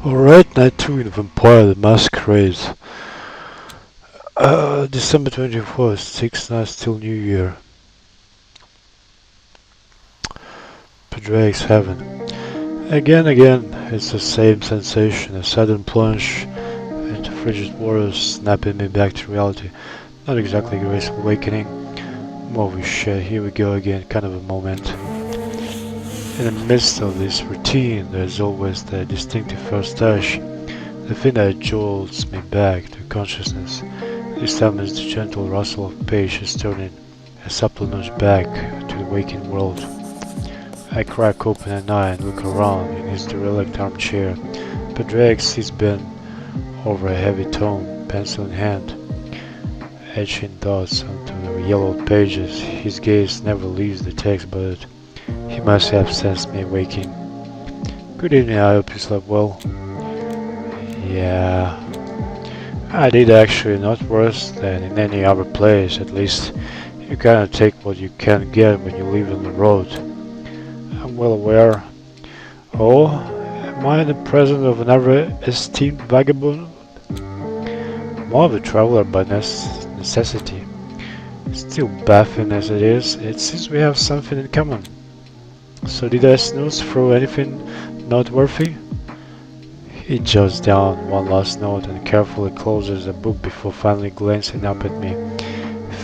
Alright, Night 2 in Vampire the Masquerade. December 24th, 6 nights till New Year. Drake's Heaven. Again, it's the same sensation, a sudden plunge into frigid waters, snapping me back to reality. Not exactly a graceful awakening. Movie shit, here we go again, kind of a moment. In the midst of this routine, there's always the distinctive first touch, the thing that jolts me back to consciousness. This time it's the gentle rustle of pages turning a supple nudge back to the waking world. I crack open an eye and look around in his derelict armchair. Padraig sits bent over a heavy tome, pencil in hand, etching thoughts onto the yellowed pages. His gaze never leaves the text, but he must have sensed me waking. Good evening, I hope you slept well. Yeah, I did actually, not worse than in any other place, at least. You kinda take what you can get when you live on the road. I'm well aware. Oh, am I in the presence of another esteemed vagabond? More of a traveler by necessity. Still baffling as it seems we have something in common. So did I snooze through anything noteworthy? He jots down one last note and carefully closes the book before finally glancing up at me,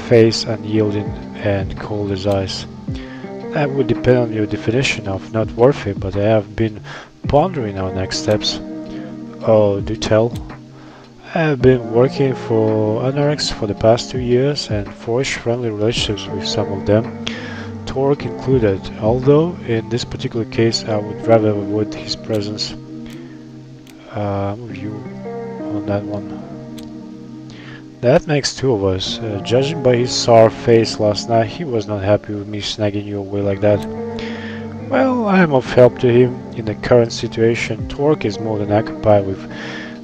face unyielding and cold as ice. That would depend on your definition of noteworthy, but I have been pondering our next steps. Oh, do tell. I have been working for anarchs for the past 2 years and forged friendly relationships with some of them, Torque included, although in this particular case I would rather avoid his presence. View on that one. That makes two of us. Judging by his sour face last night, he was not happy with me snagging you away like that. Well, I am of help to him. In the current situation, Torque is more than occupied with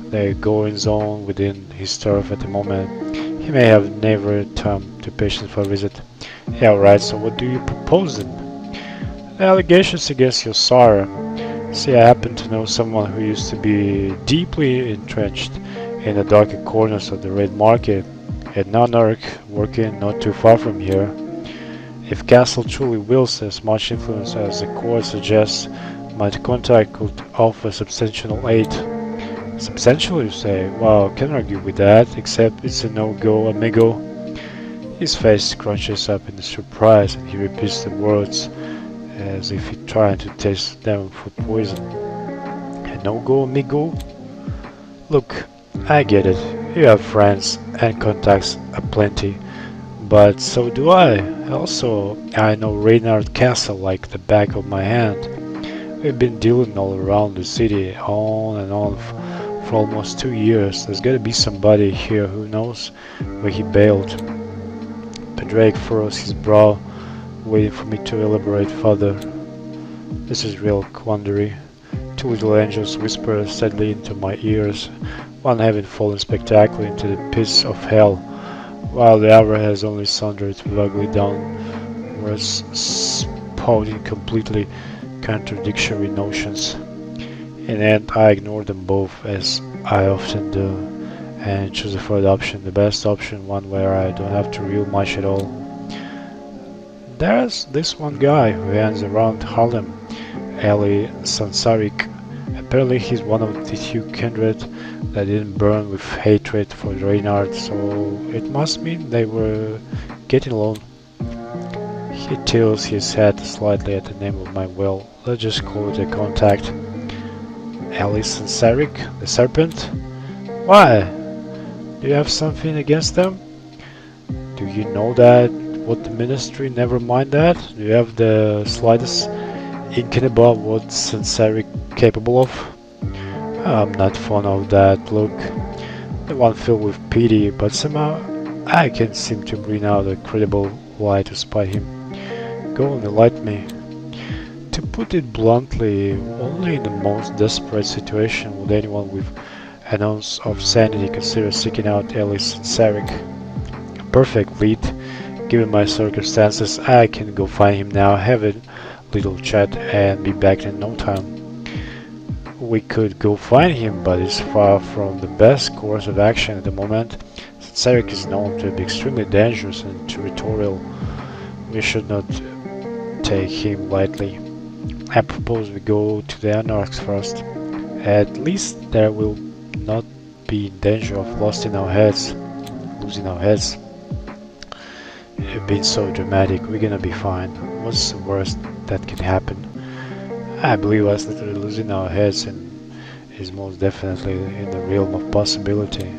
the goings on within his turf at the moment. He may have never time to patience for a visit. Yeah, right, so what do you propose then? The allegations against your sire. See, I happen to know someone who used to be deeply entrenched in the darker corners of the red market, an anarch working not too far from here. If Castle truly wields as much influence as the court suggests, my contact could offer substantial aid. Substantial, you say? Well, can't argue with that, except it's a no-go, amigo. His face crunches up in surprise and he repeats the words as if he tried to taste them for poison. A no-go, amigo? Look, I get it. You have friends and contacts aplenty, but so do I. Also, I know Reynard Castle like the back of my hand. We've been dealing all around the city, on and on for almost 2 years. There's gotta be somebody here who knows where he bailed. Padraig furrows his brow, waiting for me to elaborate further. This is real quandary. Two little angels whisper steadily into my ears, one having fallen spectacularly into the pits of hell, while the other has only sauntered vaguely downwards, spouting completely contradictory notions. In the end, I ignore them both, as I often do, and choose the third option, the best option, one where I don't have to reveal much at all. There's this one guy who hangs around Harlem, Ali Sansarik. Apparently he's one of the few kindred that didn't burn with hatred for Reynard, so it must mean they were getting along. He tilts his head slightly at the name of my well, let's just call it a contact. Ali Sansarik, the serpent? Why? Do you have something against them? Do you know that what the ministry, never mind that? Do you have the slightest inkling about what Sansarik capable of? I'm not fond of that look. The one filled with pity, but somehow I can't seem to bring out a credible lie to spite him. Go on, enlighten me. To put it bluntly, only in the most desperate situation would anyone with an ounce of sanity consider seeking out Alice Sansarik. A perfect lead. Given my circumstances, I can go find him now, have a little chat, and be back in no time. We could go find him, but it's far from the best course of action at the moment. Sarek is known to be extremely dangerous and territorial. We should not take him lightly. I propose we go to the Anarchs first. At least there will not be in danger of losing our heads. Losing our heads. You've been so dramatic. We're gonna be fine. What's the worst that can happen? I believe us literally losing our heads and is most definitely in the realm of possibility.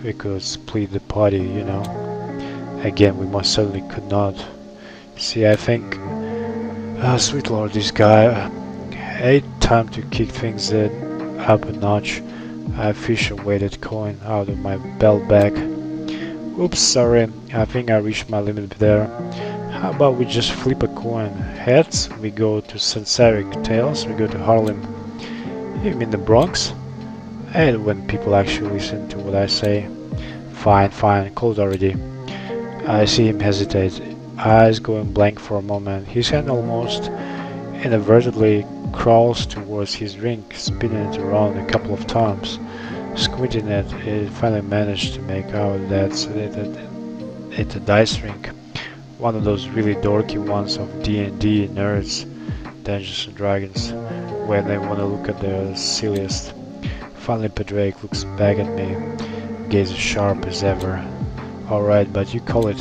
We could split the party, you know. Again, we most certainly could not. See, I think, sweet lord, this guy, time to kick things up a notch. I fish a weighted coin out of my belt bag. Oops, sorry, I think I reached my limit there. How about we just flip a coin? Heads, we go to Sansaric. Tails, we go to Harlem. You mean the Bronx? And when people actually listen to what I say. Fine, fine, call it already. I see him hesitate, eyes going blank for a moment. His hand almost inadvertently crawls towards his drink, spinning it around a couple of times. Squinting at it, finally managed to make out that it's a dice rink. One of those really dorky ones of D&D nerds, Dungeons and Dragons, when they want to look at the silliest. Finally Padraig looks back at me, gaze as sharp as ever. Alright, but you call it.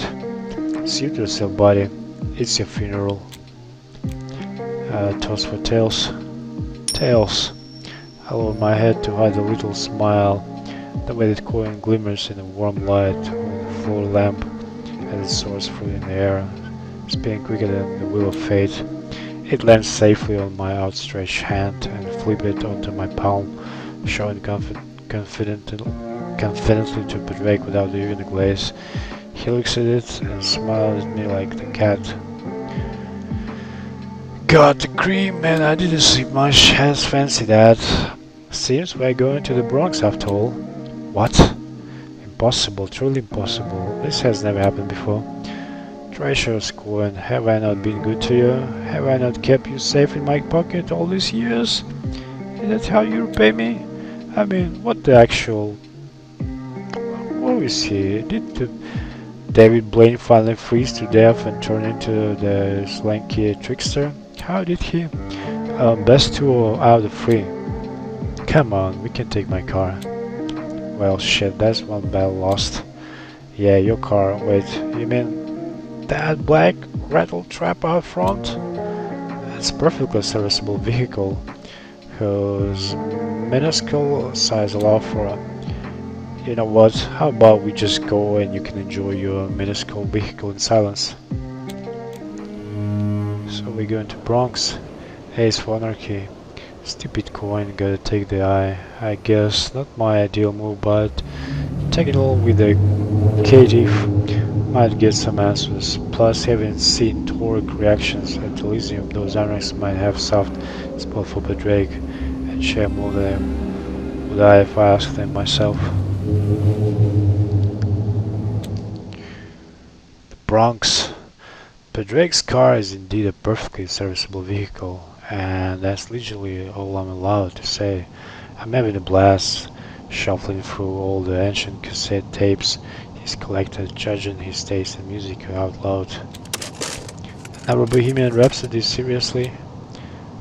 Suit yourself, buddy. It's your funeral. Toss for Tails. Tails. I lower my head to hide a little smile. The weighted coin glimmers in the warm light of the floor lamp as it soars through in the air, spinning quicker than the wheel of fate. It lands safely on my outstretched hand and flips it onto my palm, showing confidently to Padraig without even a glaze. He looks at it and smiles at me like the cat. Got the cream, and I didn't see much as fancy that. Seems we're going to the Bronx after all. What? Impossible, truly impossible. This has never happened before. Treasures, coin, have I not been good to you? Have I not kept you safe in my pocket all these years? Is that how you repay me? I mean, what the actual... What is he? Did David Blaine finally freeze to death and turn into the slanky trickster? How did he? Best two out of three. Come on, we can take my car. Well, shit, that's one battle lost. Yeah, your car. Wait, you mean that black rattle trap out front? That's a perfectly serviceable vehicle, whose minuscule size allow for a... You know what, how about we just go and you can enjoy your minuscule vehicle in silence. So we're going to Bronx. Ace for Anarchy. Stupid coin, gotta take the eye. I guess not my ideal move, but taking it all with the KD might get some answers. Plus, having seen torque reactions at Elysium, those Anarchs might have soft spot for Padraig and share more than them would I if I asked them myself. The Bronx. Padraig's car is indeed a perfectly serviceable vehicle, and that's literally all I'm allowed to say. I'm having a blast, shuffling through all the ancient cassette tapes he's collected, judging his taste in music out loud. Another Bohemian Rhapsody, seriously?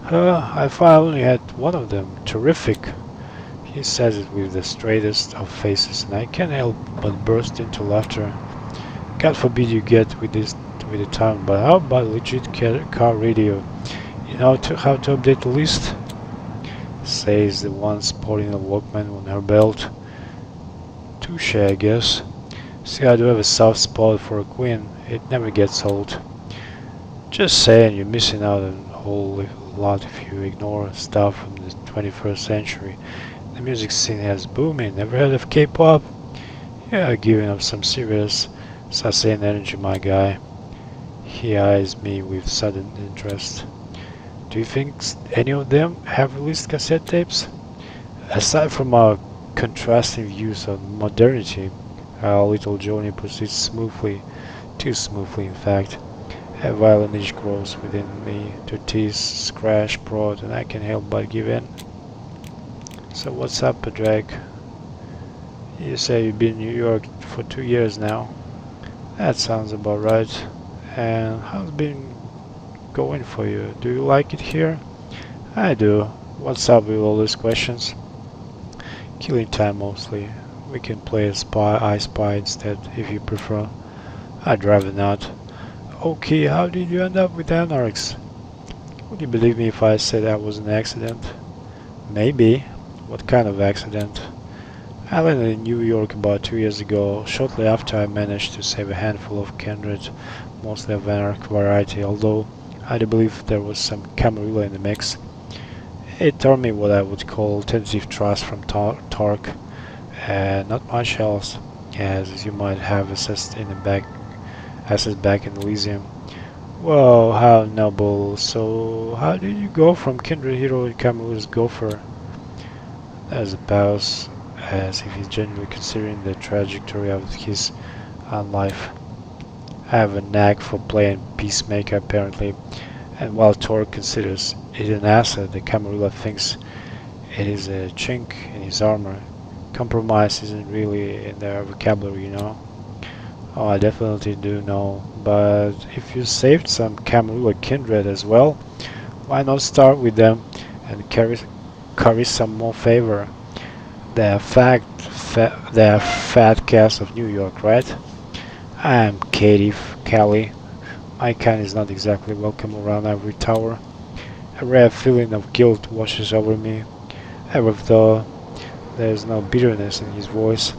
I thought I only had one of them. Terrific! He says it with the straightest of faces, and I can't help but burst into laughter. God forbid you get with the time, but how about legit car radio? You know how to update the list? Says the one sporting a Walkman on her belt. Touche, I guess. See, I do have a soft spot for a queen. It never gets old. Just saying, you're missing out on a whole lot if you ignore stuff from the 21st century. The music scene has booming. Never heard of K-pop? Yeah, giving up some serious Sasayan energy, my guy. He eyes me with sudden interest. Do you think any of them have released cassette tapes? Aside from our contrasting views on modernity, our little journey proceeds smoothly, too smoothly in fact. A violent itch grows within me to tease, scratch, prod, and I can't help but give in. So what's up, Drake? You say you've been in New York for 2 years now. That sounds about right. And how's it been going for you? Do you like it here? I do. What's up with all these questions? Killing time mostly. We can play I Spy instead if you prefer. I'd rather not. Okay, how did you end up with Anarchs? Would you believe me if I said that was an accident? Maybe. What kind of accident? I landed in New York about 2 years ago, shortly after I managed to save a handful of kindred, mostly of anarch variety, although I do believe there was some Camarilla in the mix. It taught me what I would call tentative trust from Torque, and not much else, as you might have assessed back in Elysium. Whoa, how noble. So, how did you go from kindred hero to Camarilla's gopher? There's a pause, as if he's genuinely considering the trajectory of his own life. I have a knack for playing peacemaker apparently, and while Thor considers it an asset, the Camarilla thinks it is a chink in his armor. Compromise isn't really in their vocabulary, you know. Oh, I definitely do know, but if you saved some Camarilla kindred as well, why not start with them and curry some more favor? The fat cast of New York, right? I'm Katie Callie. My kind is not exactly welcome around Ivory Tower. A rare feeling of guilt washes over me, ever though there is no bitterness in his voice.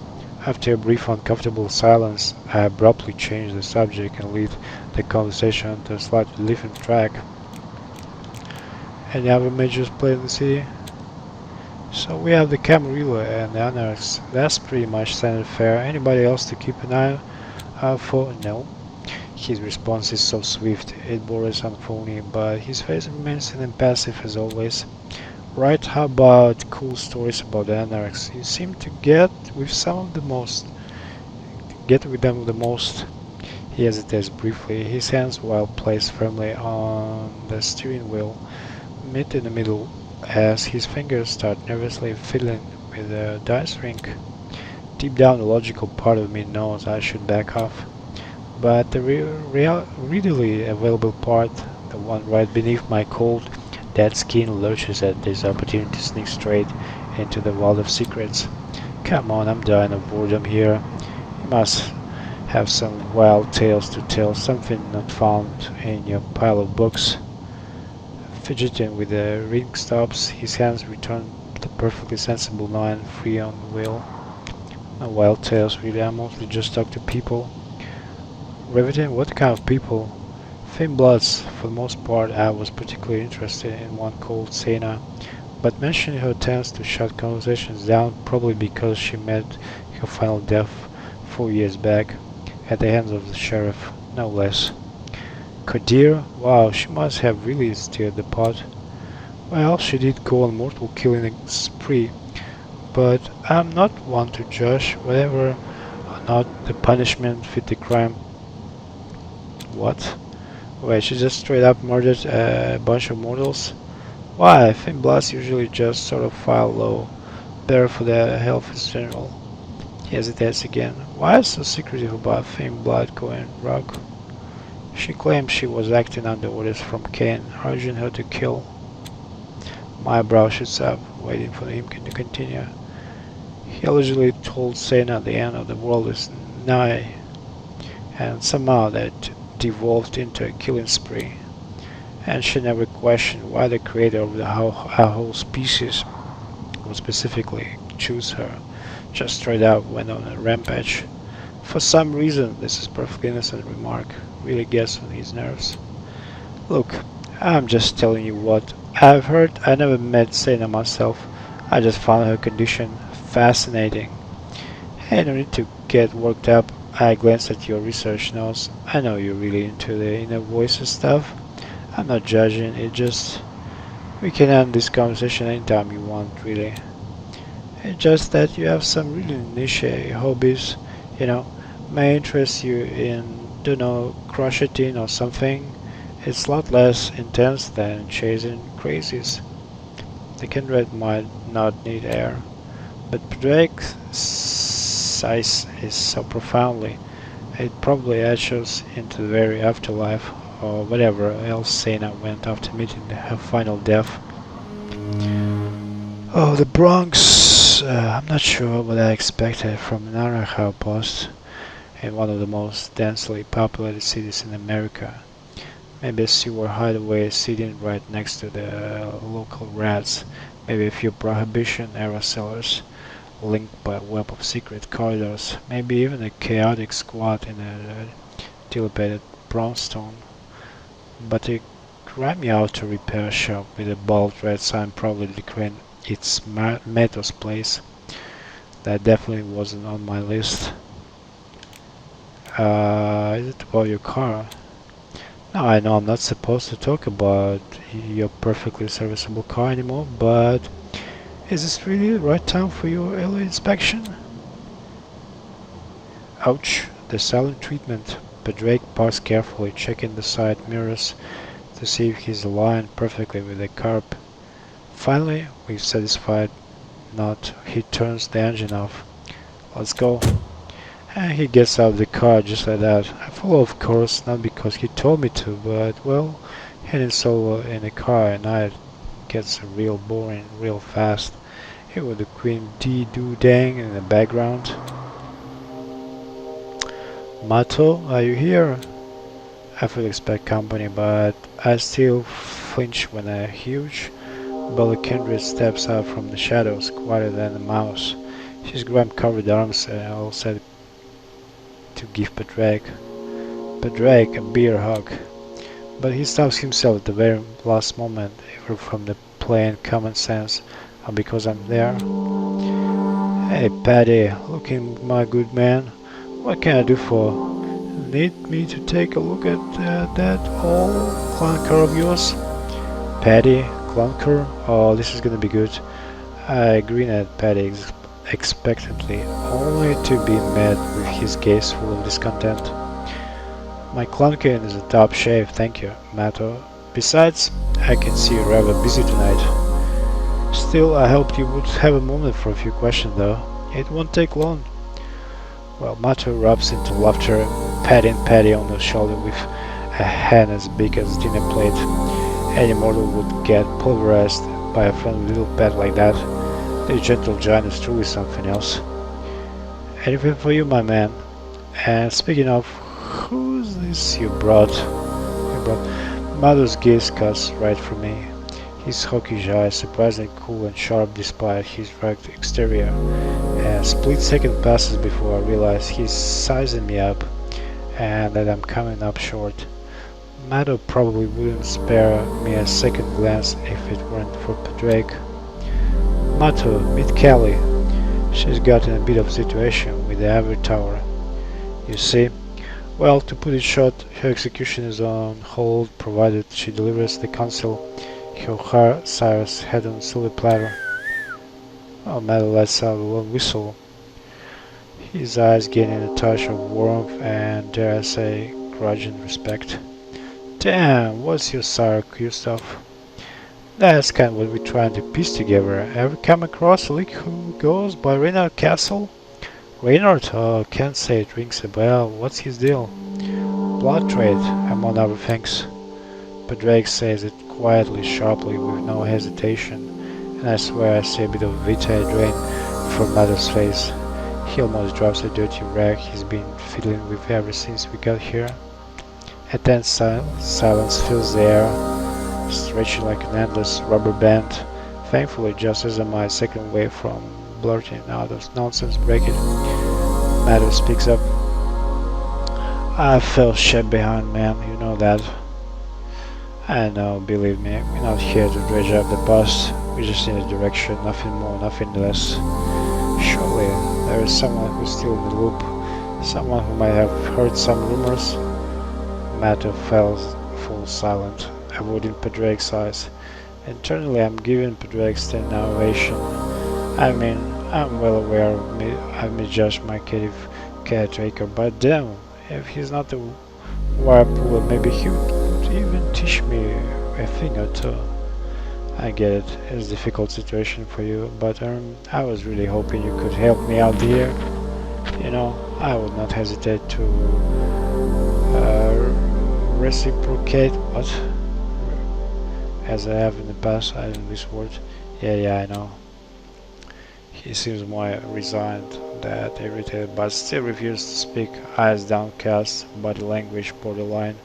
After a brief uncomfortable silence, I abruptly changed the subject and lead the conversation to a slightly different track. Any other majors played in the city? So we have the Camarilla and the Anarchs. That's pretty much standard fare. Anybody else to keep an eye out for? No. His response is so swift, it borders on phony, but his face remains impassive as always. Right, how about cool stories about the Anarchs? You seem to get with them the most. He hesitates briefly, his hands, while placed firmly on the steering wheel, meet in the middle as his fingers start nervously fiddling with the dice rink. Deep down, the logical part of me knows I should back off, but the readily available part, the one right beneath my cold, dead skin, lurches at this opportunity to sneak straight into the vault of secrets. Come on, I'm dying of boredom here. You must have some wild tales to tell, something not found in your pile of books. Fidgeting with the ring stops, his hands return the perfectly sensible line, free on the wheel. No wild tales, really. I mostly just talk to people. Riveting? What kind of people? Thin bloods. For the most part, I was particularly interested in one called Sena, but mentioning her tends to shut conversations down, probably because she met her final death 4 years back, at the hands of the sheriff, no less. Kadir? Wow, she must have really stirred the pot. Well, she did go on mortal killing spree, but I'm not one to judge whether or not the punishment fit the crime. What? Wait, she just straight up murdered a bunch of mortals? Why? Thin bloods usually just sort of file low, better for their health in general. He hesitates again. Why so secretive about thin blood going rogue? She claims she was acting under orders from Kane, urging her to kill. My brow shoots up, waiting for him to continue. He allegedly told Sena the end of the world is nigh, and somehow that devolved into a killing spree. And she never questioned why the creator of our whole species would specifically choose her. Just straight up went on a rampage. For some reason, this is a perfectly innocent remark, really gets on his nerves. Look, I'm just telling you what I've heard. I never met Sena myself. I just found her condition fascinating. Hey, no need to get worked up. I glanced at your research notes. I know you're really into the inner voices stuff. I'm not judging, it just... We can end this conversation anytime you want, really. It's just that you have some really niche hobbies, you know, may interest you in, don't know, crocheting or something. It's a lot less intense than chasing crazies. The kindred might not need air, but Drake's size is so profoundly, it probably etches into the very afterlife, or whatever else Sena went after meeting her final death. Oh, the Bronx! I'm not sure what I expected from an Arahau post in one of the most densely populated cities in America. Maybe a sewer hideaway sitting right next to the local rats, maybe a few Prohibition-era cellars linked by a web of secret corridors, maybe even a chaotic squat in a dilapidated brownstone. But a grimy auto repair shop with a bold red sign probably declaring its Meto's place. That definitely wasn't on my list. Is it about your car? Now I know I'm not supposed to talk about your perfectly serviceable car anymore, but is this really the right time for your early inspection? Ouch, the silent treatment. But Drake parks carefully, checking the side mirrors to see if he's aligned perfectly with the curb. Finally, with satisfied nod, he turns the engine off. Let's go. And he gets out of the car just like that. I follow, of course, not because he told me to, but, well, heading solo in a car at night gets real boring real fast. Here with the Queen D-do-dang in the background. Mato, are you here? I fully expect company, but I still flinch when a huge Bella Kindred steps out from the shadows, quieter than a mouse. She's grime-covered arms and all set to give Padraig a beer hug. But he stops himself at the very last moment, either from the plain common sense or because I'm there. Hey Paddy, looking my good man. What can I do for? Need me to take a look at that old clunker of yours? Paddy, clunker? Oh, this is gonna be good. I grin at Paddy expectantly, only to be met with his gaze full of discontent. My clunker is a top shave, thank you, Mato. Besides, I can see you're rather busy tonight. Still, I hoped you would have a moment for a few questions, though. It won't take long. Well, Mato erupts into laughter, patting Paddy on the shoulder with a hand as big as a dinner plate. Any mortal would get pulverized by a friendly little pet like that. The gentle giant is truly something else. Anything for you, my man. And speaking of, who's this you brought? Mother's gaze cuts right for me. His hawkish eyes surprisingly cool and sharp despite his rugged exterior. A split second passes before I realize he's sizing me up and that I'm coming up short. Maddo probably wouldn't spare me a second glance if it weren't for Drake. Mato, meet Kelly. She's got in a bit of a situation with the Abbey Tower. You see? Well, to put it short, her execution is on hold provided she delivers the council her Cyrus head on a silver platter. Oh, Mato lets out a long whistle, his eyes gaining a touch of warmth and, dare I say, grudging respect. Damn, what's your sour stuff? That's kind of what we're trying to piece together. Ever come across a leak who goes by Reynard Castle? Reynard? Oh, can't say it rings a bell. What's his deal? Blood trade, among other things. But Drake says it quietly, sharply, with no hesitation, and I swear I see a bit of vitae drain from Mother's face. He almost drops a dirty rag he's been fiddling with ever since we got here. A tense silence fills the air, stretching like an endless rubber band. Thankfully, just as I'm a second away from blurting out of nonsense breaking, Mother speaks up. I fell shit behind, man, you know that. I know, believe me, we're not here to dredge up the past, we just need a direction, nothing more, nothing less. Surely, there is someone who's still in the loop, someone who might have heard some rumors. Matter fell full silent, avoiding Padraig's eyes. Internally, I'm giving Padraig stand ovation. I mean, I'm well aware of me, I misjudged my caretaker, but damn, if he's not the wire puller, maybe he would even teach me a thing or two. I get it. It's a difficult situation for you, but I was really hoping you could help me out here. You know, I would not hesitate to reciprocate what as I have in the past. I know this word. Yeah, I know. He seems more resigned, that irritated, but still refuses to speak. Eyes downcast, body language borderline,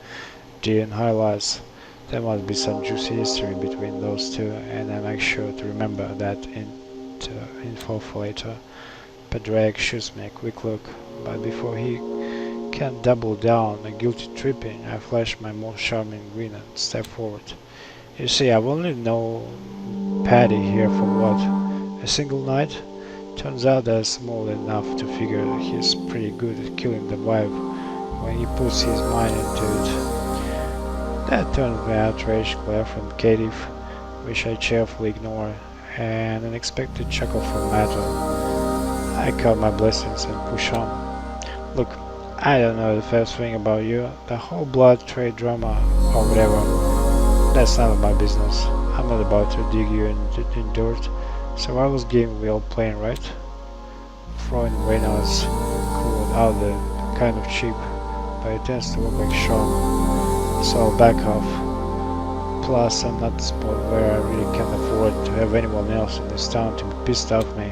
G and highlights. There must be some juicy history between those two, and I make sure to remember that info for later. Padraig shoots me a quick look, but before he can double down a guilty tripping, I flash my most charming grin and step forward. You see, I've only known Paddy here for what? A single night? Turns out that's more than enough to figure he's pretty good at killing the vibe when he puts his mind into it. That turned me outraged glare from Katie, which I cheerfully ignore, and an unexpected chuckle from Mato. I count my blessings and push on. Look, I don't know the first thing about you, the whole blood trade drama or whatever. That's none of my business. I'm not about to dig you in dirt. Survival's game we all playing, right? Throwing Reynolds cool out the kind of cheap, but it tends to look like Sean. So I'll back off. Plus, I'm not the spot where I really can't afford to have anyone else in this town to be pissed off me.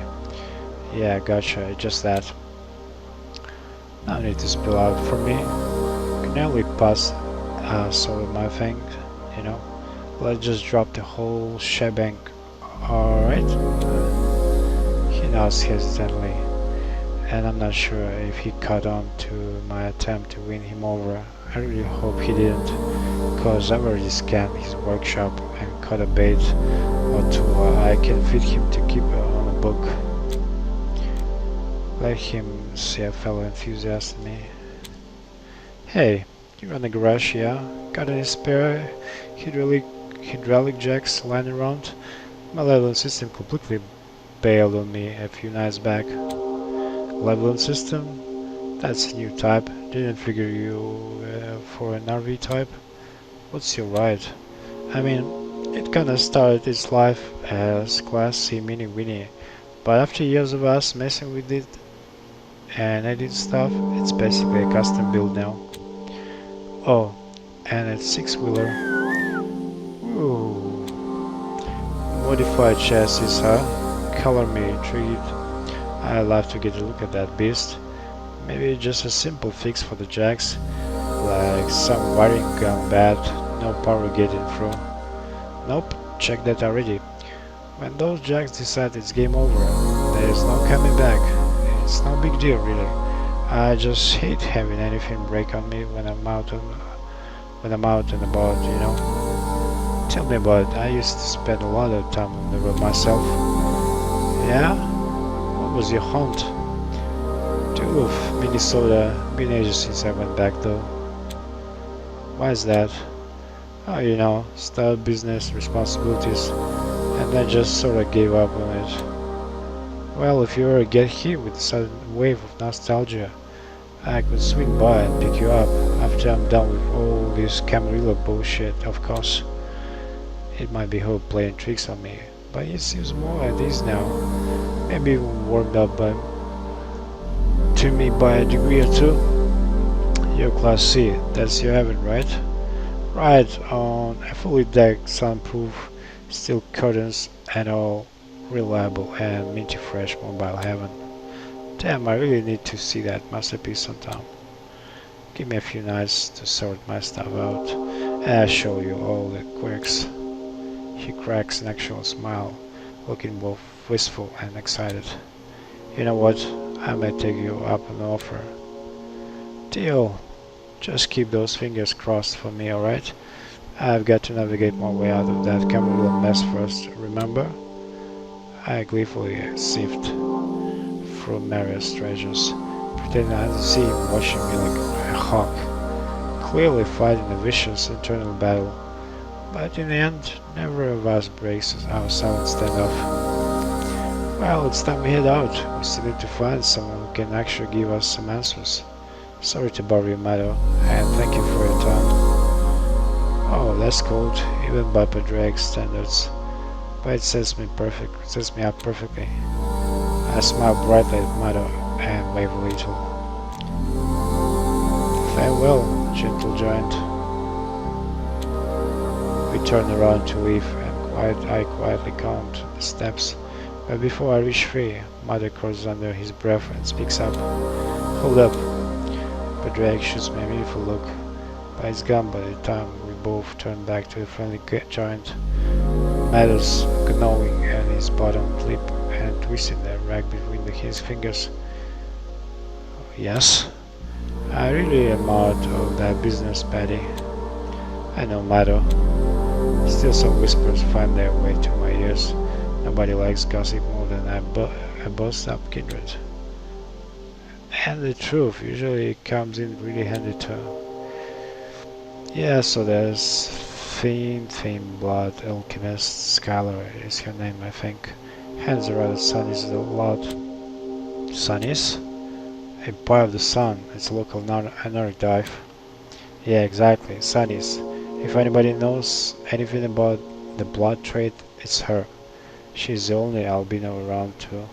Yeah, gotcha, just that. No need to spill out for me. Can only pass sort of my thing, you know. Let's just drop the whole shebang. Alright. He nods hesitantly, and I'm not sure if he caught on to my attempt to win him over. I really hope he didn't, cause I've already scanned his workshop and caught a bait or two I can feed him to keep on a book. Let him see a fellow enthusiast in me. Hey, you run a garage, yeah? Got any spare hydraulic jacks lying around? My leveling system completely bailed on me a few nights back. Leveling system? That's a new type. Didn't figure you for an RV type. What's your ride? I mean, it kinda started its life as Class C Mini Winnie, but after years of us messing with it and edit stuff, it's basically a custom build now. Oh, and it's 6-wheeler. Ooh. Modified chassis, huh? Color me intrigued. I'd love to get a look at that beast. Maybe just a simple fix for the jacks, like some wiring gone bad, no power getting through. Nope, check that already. When those jacks decide it's game over, there's no coming back. It's no big deal, really. I just hate having anything break on me when I'm out and about, you know. Tell me about it. I used to spend a lot of time on the road myself. Yeah? What was your hunt? Duluth, Minnesota. Been ages since I went back though. Why is that? Oh, you know, start business, responsibilities, and I just sort of gave up on it. Well, if you ever get hit with a sudden wave of nostalgia, I could swing by and pick you up after I'm done with all this Camarilla bullshit, of course. It might be Hope playing tricks on me, but it seems more at ease now. Maybe even warmed up to me by a degree or two. You're Class C, that's your heaven, right? Right on a fully decked, soundproof, steel curtains and all, reliable and minty fresh mobile heaven. Damn, I really need to see that masterpiece sometime. Give me a few nights to sort my stuff out, and I'll show you all the quirks. He cracks an actual smile, looking both wistful and excited. You know what? I may take you up on the offer. Deal. Just keep those fingers crossed for me, alright? I've got to navigate my way out of that Camarilla mess first, remember? I gleefully sift through Maria's treasures, pretending I didn't see him watching me like a hawk, clearly fighting a vicious internal battle. But in the end, never of us breaks our silent standoff. Well, it's time we head out. We still need to find someone who can actually give us some answers. Sorry to bother you, Maddo, and thank you for your time. Oh, that's cold, even by Padraig's standards. but it sets me up perfectly. I smile brightly at Mado and wave a little. Farewell, gentle giant. We turn around to leave, and I quietly count the steps. But before I reach 3, Mother curls under his breath and speaks up. Hold up. But Drake shoots me a meaningful look. But it's gone by the time we both turn back to the friendly giant. Meadows gnawing at his bottom lip and twisting the rag between his fingers. Yes? I really am out of that business, Patty. I know, Meadow. Still some whispers find their way to my ears. Nobody likes gossip more than a bossed-up kindred. And the truth usually comes in really handy too. Yeah, so there's Theme Blood Alchemist Skylar is her name, I think. Hands around the sun is a lot. Sun is? A part of the sun. It's a local anarch dive. Yeah, exactly. Sunny's. If anybody knows anything about the blood trade, it's her. She's the only albino around too.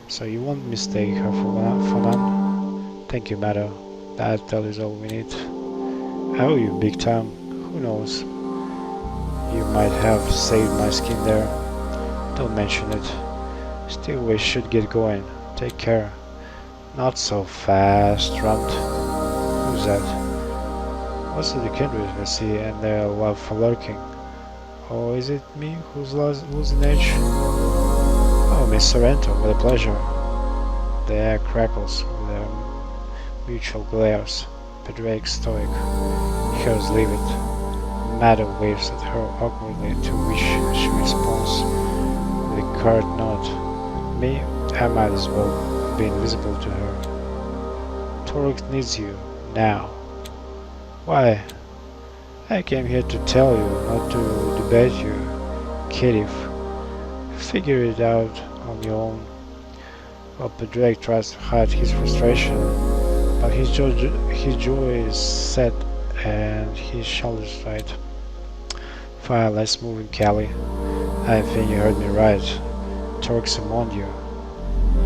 So you won't mistake her for none? Thank you, Meadow. That is all we need. I owe you big time. Who knows? You might have saved my skin there. Don't mention it. Still, we should get going. Take care. Not so fast, Runt. Who's that? Most of the kindred we see and they love for lurking. Or is it me who's losing edge? Oh, Miss Sorrento, what a pleasure. The air crackles with their mutual glares. But Drake's stoic. Hers leave it. Madam waves at her awkwardly, to which she responds with a curt nod. Me, I might as well be invisible to her. Torek needs you, now. Why? I came here to tell you, not to debate you, Kitty. Figure it out on your own. Well, Drake tries to hide his frustration, but his jaw is set and his shoulders tight. Fine, let's move in, Callie. I think you heard me right. Torque summoned you.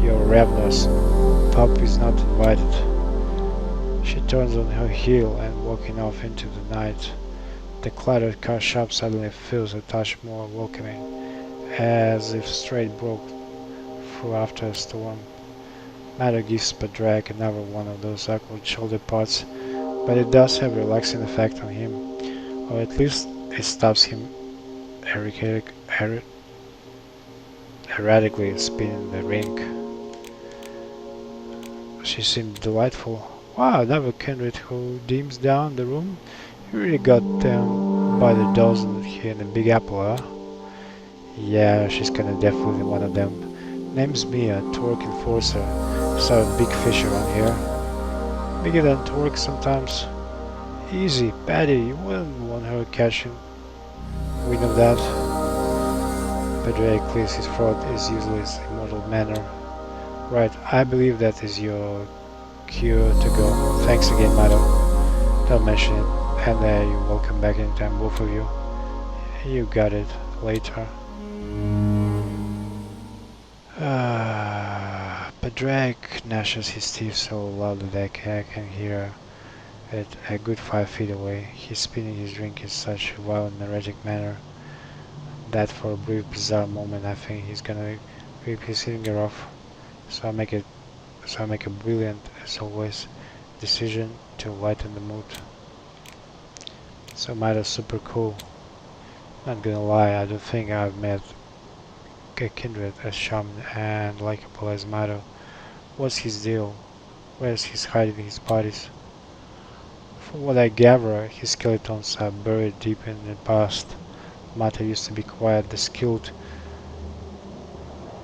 You're ravenous. Pup is not invited. She turns on her heel and walking off into the night. The cluttered car shop suddenly feels a touch more welcoming, as if straight broke through after a storm. Matter gives Padraig another one of those awkward shoulder pats, but it does have a relaxing effect on him, or at least it stops him erratically spinning the ring. She seemed delightful. Wow, another kindred who dims down the room. You really got them by the dozen here in the Big Apple, huh? Yeah, she's kinda definitely one of them. Name's Mia, Torque Enforcer. Saw a big fish around here. Bigger than Torque sometimes. Easy, Patty, you wouldn't want her catching. We know that. Padraig clears his throat as usually his immortal manner. Right, I believe that is your cue to go. Thanks again, madam. Don't mention it. And you're welcome back anytime, both of you. You got it. Later. Padraig gnashes his teeth so loudly that I can hear it a good 5 feet away. He's spinning his drink in such a violent, erratic manner that for a brief, bizarre moment I think he's gonna rip his finger off. So I make a brilliant, as always, decision to lighten the mood. So Maida's super cool. Not gonna lie, I don't think I've met a kindred as charming and likable as Maida. What's his deal? Where's he hiding his bodies? From what I gather, his skeletons are buried deep in the past. Mata used to be quite the skilled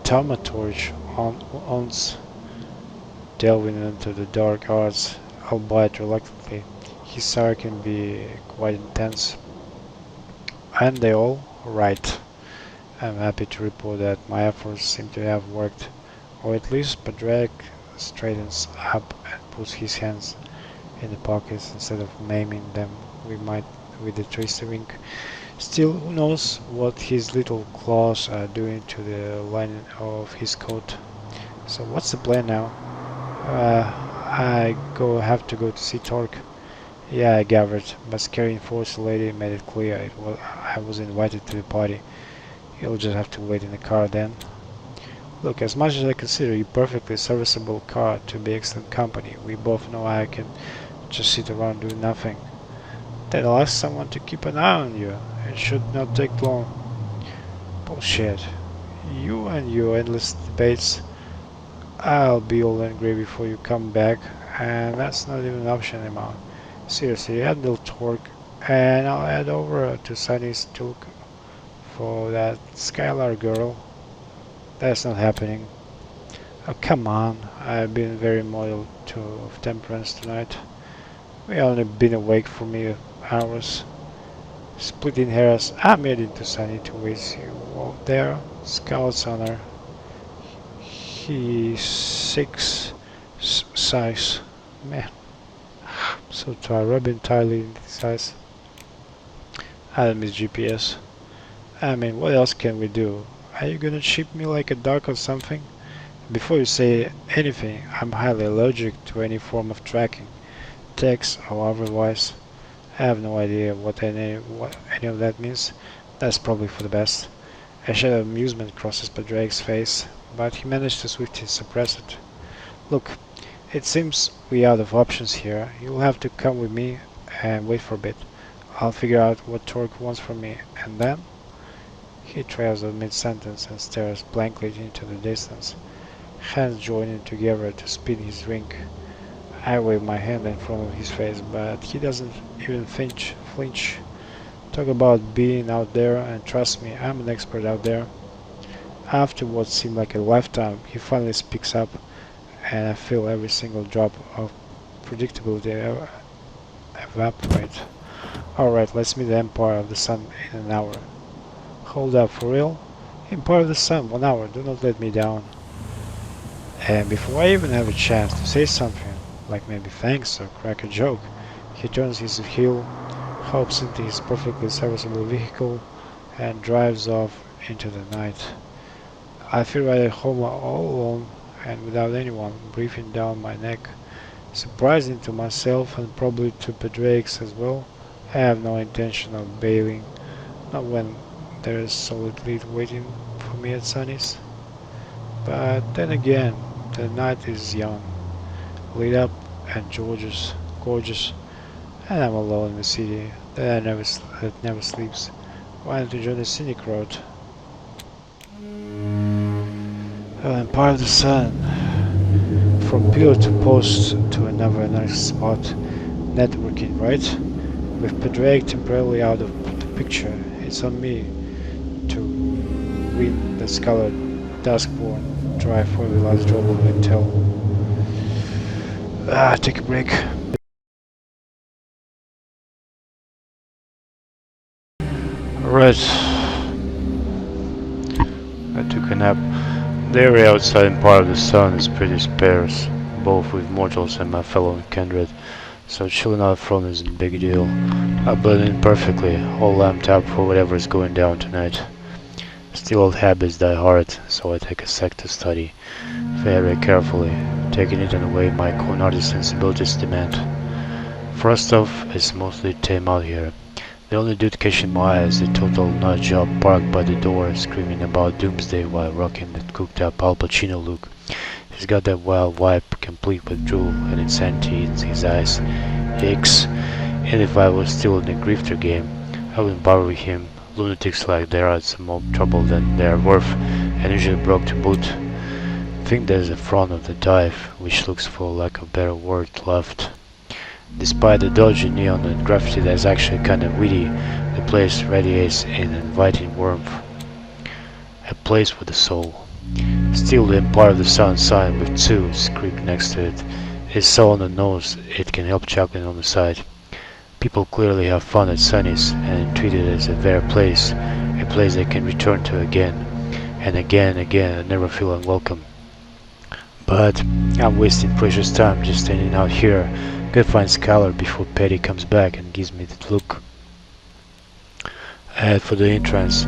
thaumaturge once, delving into the dark arts, albeit reluctantly. His art can be quite intense. And they all right. I'm happy to report that my efforts seem to have worked, or at least Padraig straightens up and puts his hands in the pockets instead of maiming them with the twisted wink. Still, who knows what his little claws are doing to the lining of his coat. So what's the plan now? Have to go to see Torque. Yeah, I gathered. Masquerade enforced lady made it clear I was invited to the party. You'll just have to wait in the car then. Look, as much as I consider you perfectly serviceable car to be excellent company, we both know I can just sit around doing nothing. Then I'll ask someone to keep an eye on you. It should not take long. Bullshit. You and your endless debates. I'll be all angry before you come back, and that's not even an option anymore. Seriously, add little torque, and I'll head over to Sunny's to look for that Skylar girl. That's not happening. Oh, come on. I've been very model to of temperance tonight. We only been awake for mere hours. Splitting hairs, I'm heading to Sunny to wish you all there. Scouts honor. He's 6 size. Man, so tired. Rubbing tightly in his eyes. I don't miss GPS. I mean, what else can we do? Are you gonna ship me like a duck or something? Before you say anything, I'm highly allergic to any form of tracking, text or otherwise. I have no idea what any of that means. That's probably for the best. A shadow of amusement crosses Drake's face, but he managed to swiftly suppress it. Look, it seems we're out of options here. You'll have to come with me and wait for a bit. I'll figure out what Torque wants from me, and then he trails out mid-sentence and stares blankly into the distance, hands joining together to spin his drink. I wave my hand in front of his face, but he doesn't even flinch. Talk about being out there, and trust me, I'm an expert out there. After what seemed like a lifetime, he finally speaks up, and I feel every single drop of predictability evaporate. Alright, let's meet the Empire of the Sun in an hour. Hold up, for real? Empire of the Sun, 1 hour, do not let me down. And before I even have a chance to say something, like maybe thanks or crack a joke, he turns his heel, hops into his perfectly serviceable vehicle, and drives off into the night. I feel right at home all alone and without anyone breathing down my neck. Surprising to myself and probably to Pedrakes as well, I have no intention of bailing, not when there is solid lead waiting for me at Sunny's. But then again, the night is young, lit up and gorgeous, and I'm alone in the city that never sleeps. Why don't you join the scenic road? Well, I'm part of the sun. From pillar to post to another nice spot. Networking, right? With Pedrake temporarily out of the picture, it's on me to win the Scarlet Duskborn drive for the last drop of intel. Take a break. Alright. I took a nap. The area outside and part of the sun is pretty sparse, both with mortals and my fellow kindred, so chilling out front isn't a big deal. I blend in perfectly, all lamped up for whatever is going down tonight. Still old habits die hard, so I take a sec to study, very carefully, taking it in a way my con-artist sensibilities demand. First off, it's mostly tame out here. The only dude catching my eye is the total nutjob parked by the door, screaming about doomsday while rocking that cooked-up Al Pacino look. He's got that wild vibe, complete with drool and insanity in his eyes. Hicks. And if I was still in the grifter game, I wouldn't bother with him. Lunatics like there are some more trouble than they are worth, and usually broke to boot. I think there's a front of the dive, which looks, for lack of a better word, left. Despite the dodgy neon and graffiti that's actually kinda witty, the place radiates an inviting warmth. A place with a soul. Still, the Empire of the Sun sign with 2 script next to it is so on the nose it can help chuckling on the side. People clearly have fun at Sunny's and treat it as a fair place, a place they can return to again and again and never feel unwelcome. But I'm wasting precious time just standing out here. Gotta find Skylar before Petty comes back and gives me that look. I head for the entrance.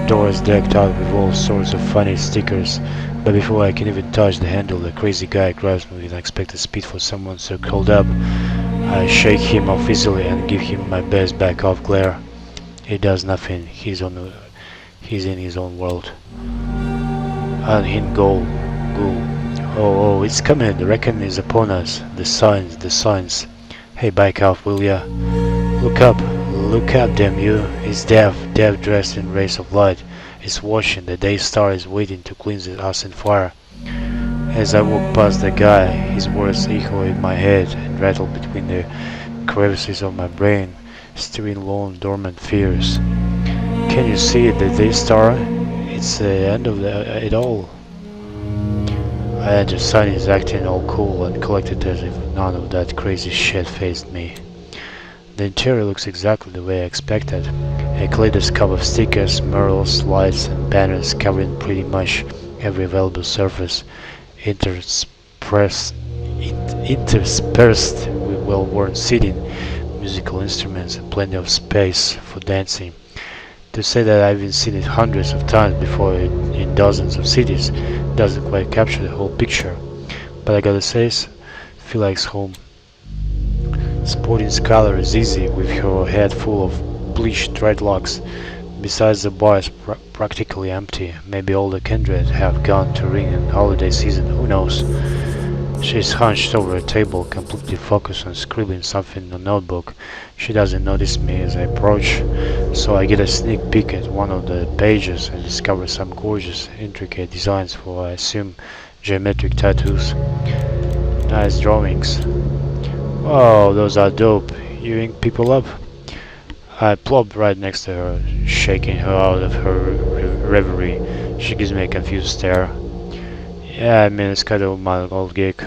Door is decked out with all sorts of funny stickers, but before I can even touch the handle, the crazy guy grabs me with unexpected speed for someone so curled up. I shake him off easily and give him my best back off glare. He does nothing. He's in his own world. Unhinged ghoul. Oh, it's coming. The reckoning is upon us. The signs. Hey, back off, will ya? Look up, damn you. It's Death dressed in rays of light. It's watching. The day star is waiting to cleanse us in fire. As I walk past the guy, his words echo in my head and rattle between the crevices of my brain, stirring lone dormant fears. Can you see it, the day star? It's the end of it all. And the sun is acting all cool and collected as if none of that crazy shit fazed me. The interior looks exactly the way I expected. A kaleidoscope of stickers, murals, lights and banners covering pretty much every available surface, interspersed with well-worn seating, musical instruments and plenty of space for dancing. To say that I've seen it hundreds of times before in dozens of cities doesn't quite capture the whole picture, but I gotta say, feel like home. Sporting Skylar is easy with her head full of bleached dreadlocks. Besides, the bar is practically empty. Maybe all the kindred have gone to ring in holiday season, who knows. She's hunched over a table, completely focused on scribbling something in a notebook. She doesn't notice me as I approach, so I get a sneak peek at one of the pages and discover some gorgeous, intricate designs for, I assume, geometric tattoos. Nice drawings. Oh, those are dope. You ink people up? I plop right next to her, shaking her out of her reverie. She gives me a confused stare. Yeah, I mean, it's kind of my old gig.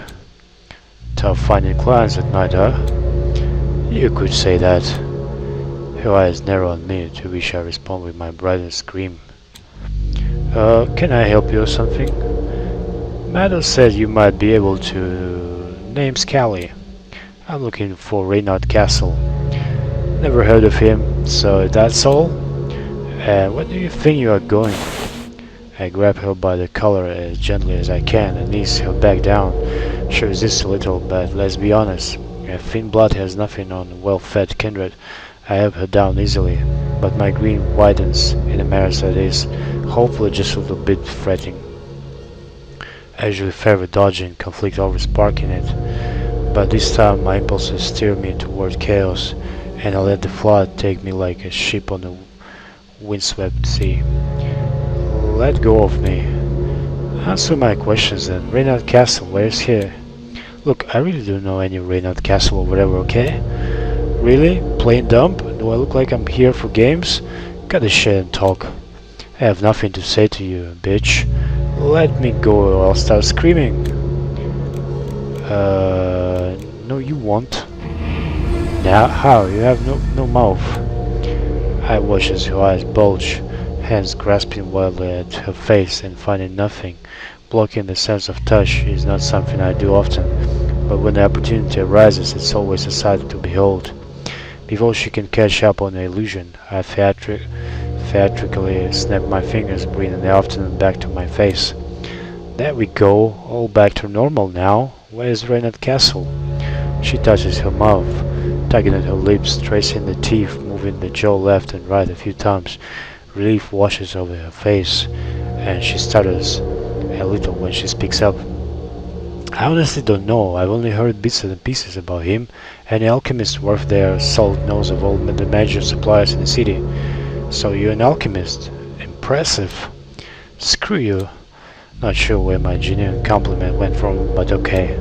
Tough finding clients at night, huh? You could say that. Her eyes narrow on me, to which I respond with my brightest scream. Can I help you or something? Maddox said you might be able to. Name's Callie. I'm looking for Reynard Castle. Never heard of him, so that's all? Where do you think you are going? I grab her by the collar as gently as I can and ease her back down. She resists a little, but let's be honest. If thin blood has nothing on well-fed kindred, I have her down easily, but my green widens in a manner that is, hopefully just a little bit fretting. I usually favor dodging conflict over sparking it, but this time my impulses steer me toward chaos, and I let the flood take me like a ship on a windswept sea. Let go of me. Answer my questions then. Reynard Castle, where's he? Look, I really don't know any Reynard Castle or whatever, okay? Really? Plain dumb? Do I look like I'm here for games? Cut the shit and talk. I have nothing to say to you, bitch. Let me go or I'll start screaming. No you won't. Now, how? You have no mouth. I watch as her eyes bulge, hands grasping wildly at her face and finding nothing. Blocking the sense of touch is not something I do often, but when the opportunity arises, it's always a sight to behold. Before she can catch up on the illusion, I theatrically snap my fingers, bringing the afternoon back to my face. There we go, all back to normal now. Where's Reynard Castle? She touches her mouth, tugging at her lips, tracing the teeth, moving the jaw left and right a few times. Relief washes over her face, and she stutters a little when she speaks up. I honestly don't know. I've only heard bits and pieces about him, and the alchemists worth their salt knows of all the major suppliers in the city. So you're an alchemist? Impressive. Screw you. Not sure where my genuine compliment went from, but okay.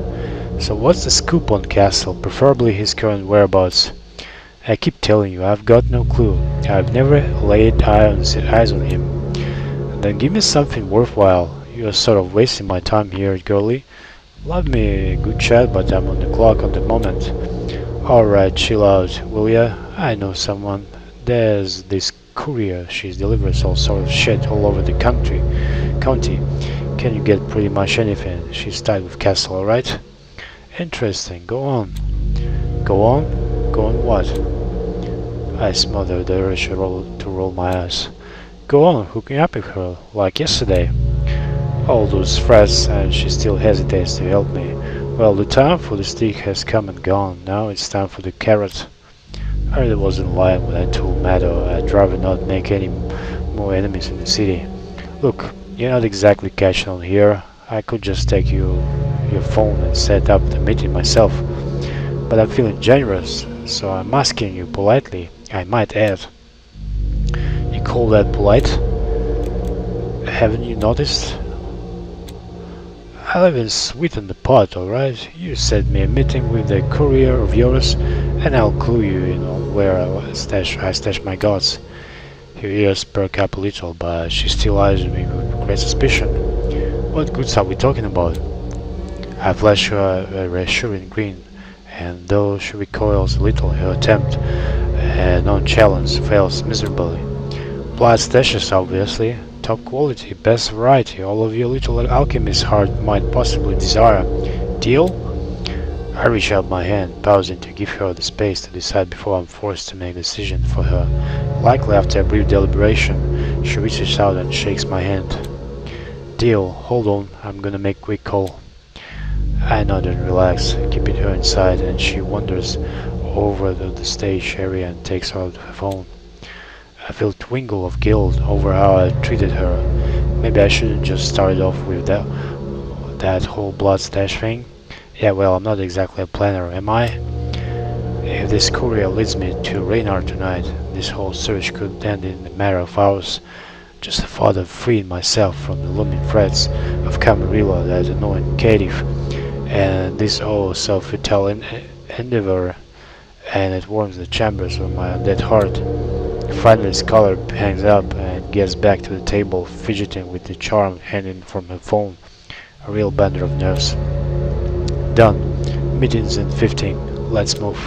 So what's the scoop on Castle, preferably his current whereabouts? I keep telling you, I've got no clue. I've never laid eyes on him. Then give me something worthwhile. You're sort of wasting my time here, girlie. Love me a good chat, but I'm on the clock at the moment. Alright, chill out, will ya? I know someone. There's this courier. She delivers all sort of shit all over the county. Can you get pretty much anything? She's tied with Castle, alright? Interesting. Go on. Go on? Go on what? I smothered the urge to roll my eyes. Go on, hook me up with her, like yesterday. All those threats, and she still hesitates to help me. Well, the time for the stick has come and gone. Now it's time for the carrot. I really wasn't lying when I told Maddo I'd rather not make any more enemies in the city. Look, you're not exactly catching on here. I could just take your phone and set up the meeting myself. But I'm feeling generous, so I'm asking you politely, I might add. You call that polite? Haven't you noticed? I live in sweeten the pot, alright? You set me a meeting with a courier of yours, and I'll clue you in on where I stash my gods. Her ears perk up a little, but she still eyes me with great suspicion. What goods are we talking about? I flash her a reassuring grin, and though she recoils a little, her attempt at non-challenge fails miserably. Blood stashes, obviously. Top quality, best variety, all of your little alchemist's heart might possibly desire. Deal? I reach out my hand, pausing to give her the space to decide before I'm forced to make a decision for her. Likely after a brief deliberation, she reaches out and shakes my hand. Deal, hold on, I'm gonna make a quick call. I nod and relax, keeping her inside, and she wanders over the stage area and takes out her phone. I feel twingle of guilt over how I treated her. Maybe I shouldn't just start off with that whole blood stash thing. Yeah, well, I'm not exactly a planner, am I? If this courier leads me to Reynard tonight, this whole search could end in a matter of hours. Just the thought of freeing myself from the looming threats of Camarilla, that annoying caitiff, and this oh so futile endeavor, and it warms the chambers of my undead heart. Finally, Scholar hangs up and gets back to the table, fidgeting with the charm hanging from her phone. A real bender of nerves. Done. Meeting's in 15. Let's move.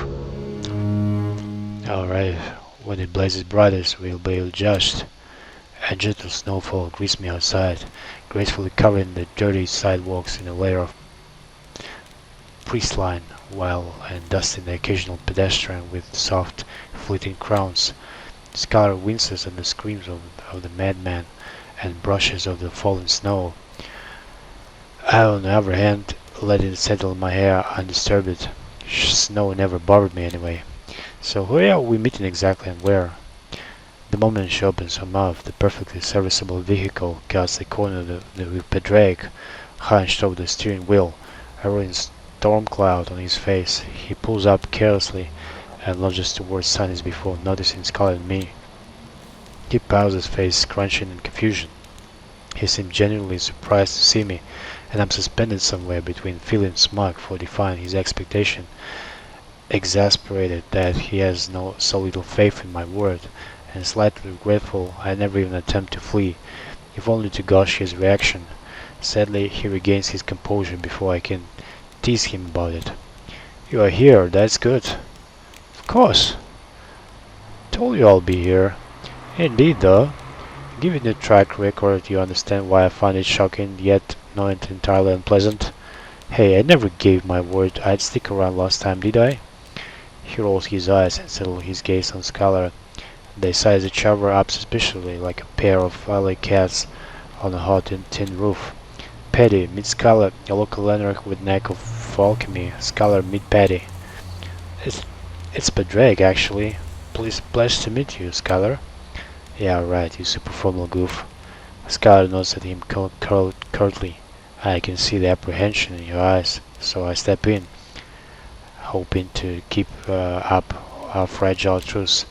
Alright, when it blazes brightest, we'll be judged. A gentle snowfall greets me outside, gracefully covering the dirty sidewalks in a layer of priestline, while and dusting the occasional pedestrian with soft, fleeting crowns. Scholar winces at the screams of the madman and brushes of the falling snow. I, on the other hand, let it settle in my hair undisturbed. Snow never bothered me anyway. So where are we meeting exactly and where? The moment she opens her mouth, the perfectly serviceable vehicle cuts the corner of the Padraig, hunched over the steering wheel, a rolling storm cloud on his face. He pulls up carelessly and lunges towards Sunny's before noticing Scarlet and me. He pauses, face crunching in confusion. He seemed genuinely surprised to see me, and I'm suspended somewhere between feeling smug for defying his expectation, exasperated that he has so little faith in my word, and slightly regretful I never even attempt to flee, if only to gauge his reaction. Sadly, he regains his composure before I can tease him about it. You are here, that's good. Of course. Told you I'll be here. Indeed, though. Given the track record, you understand why I find it shocking, yet not entirely unpleasant. Hey, I never gave my word I'd stick around last time, did I? He rolls his eyes and settles his gaze on Scholar. They size each other up suspiciously, like a pair of alley cats on a hot tin roof. Paddy, meet Scholar, a local anarch with knack of alchemy. Scholar, meet Paddy. It's Padraig, actually. Pleased to meet you, Scholar. Yeah, right, you super formal goof. Scholar nods at him curtly. I can see the apprehension in your eyes, so I step in, hoping to keep up our fragile truce.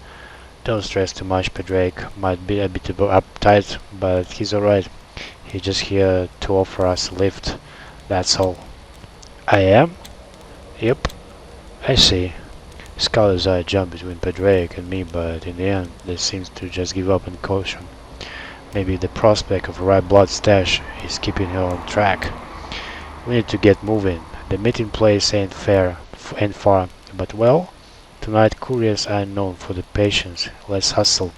Don't stress too much, Padraig. Might be a bit uptight, but he's alright. He's just here to offer us a lift, that's all. I am? Yep. I see. Scholar's eye jumped between Padraig and me, but in the end, they seems to just give up on caution. Maybe the prospect of a right blood stash is keeping her on track. We need to get moving. The meeting place ain't far, but well, tonight couriers are known for the patience. Let's hustle.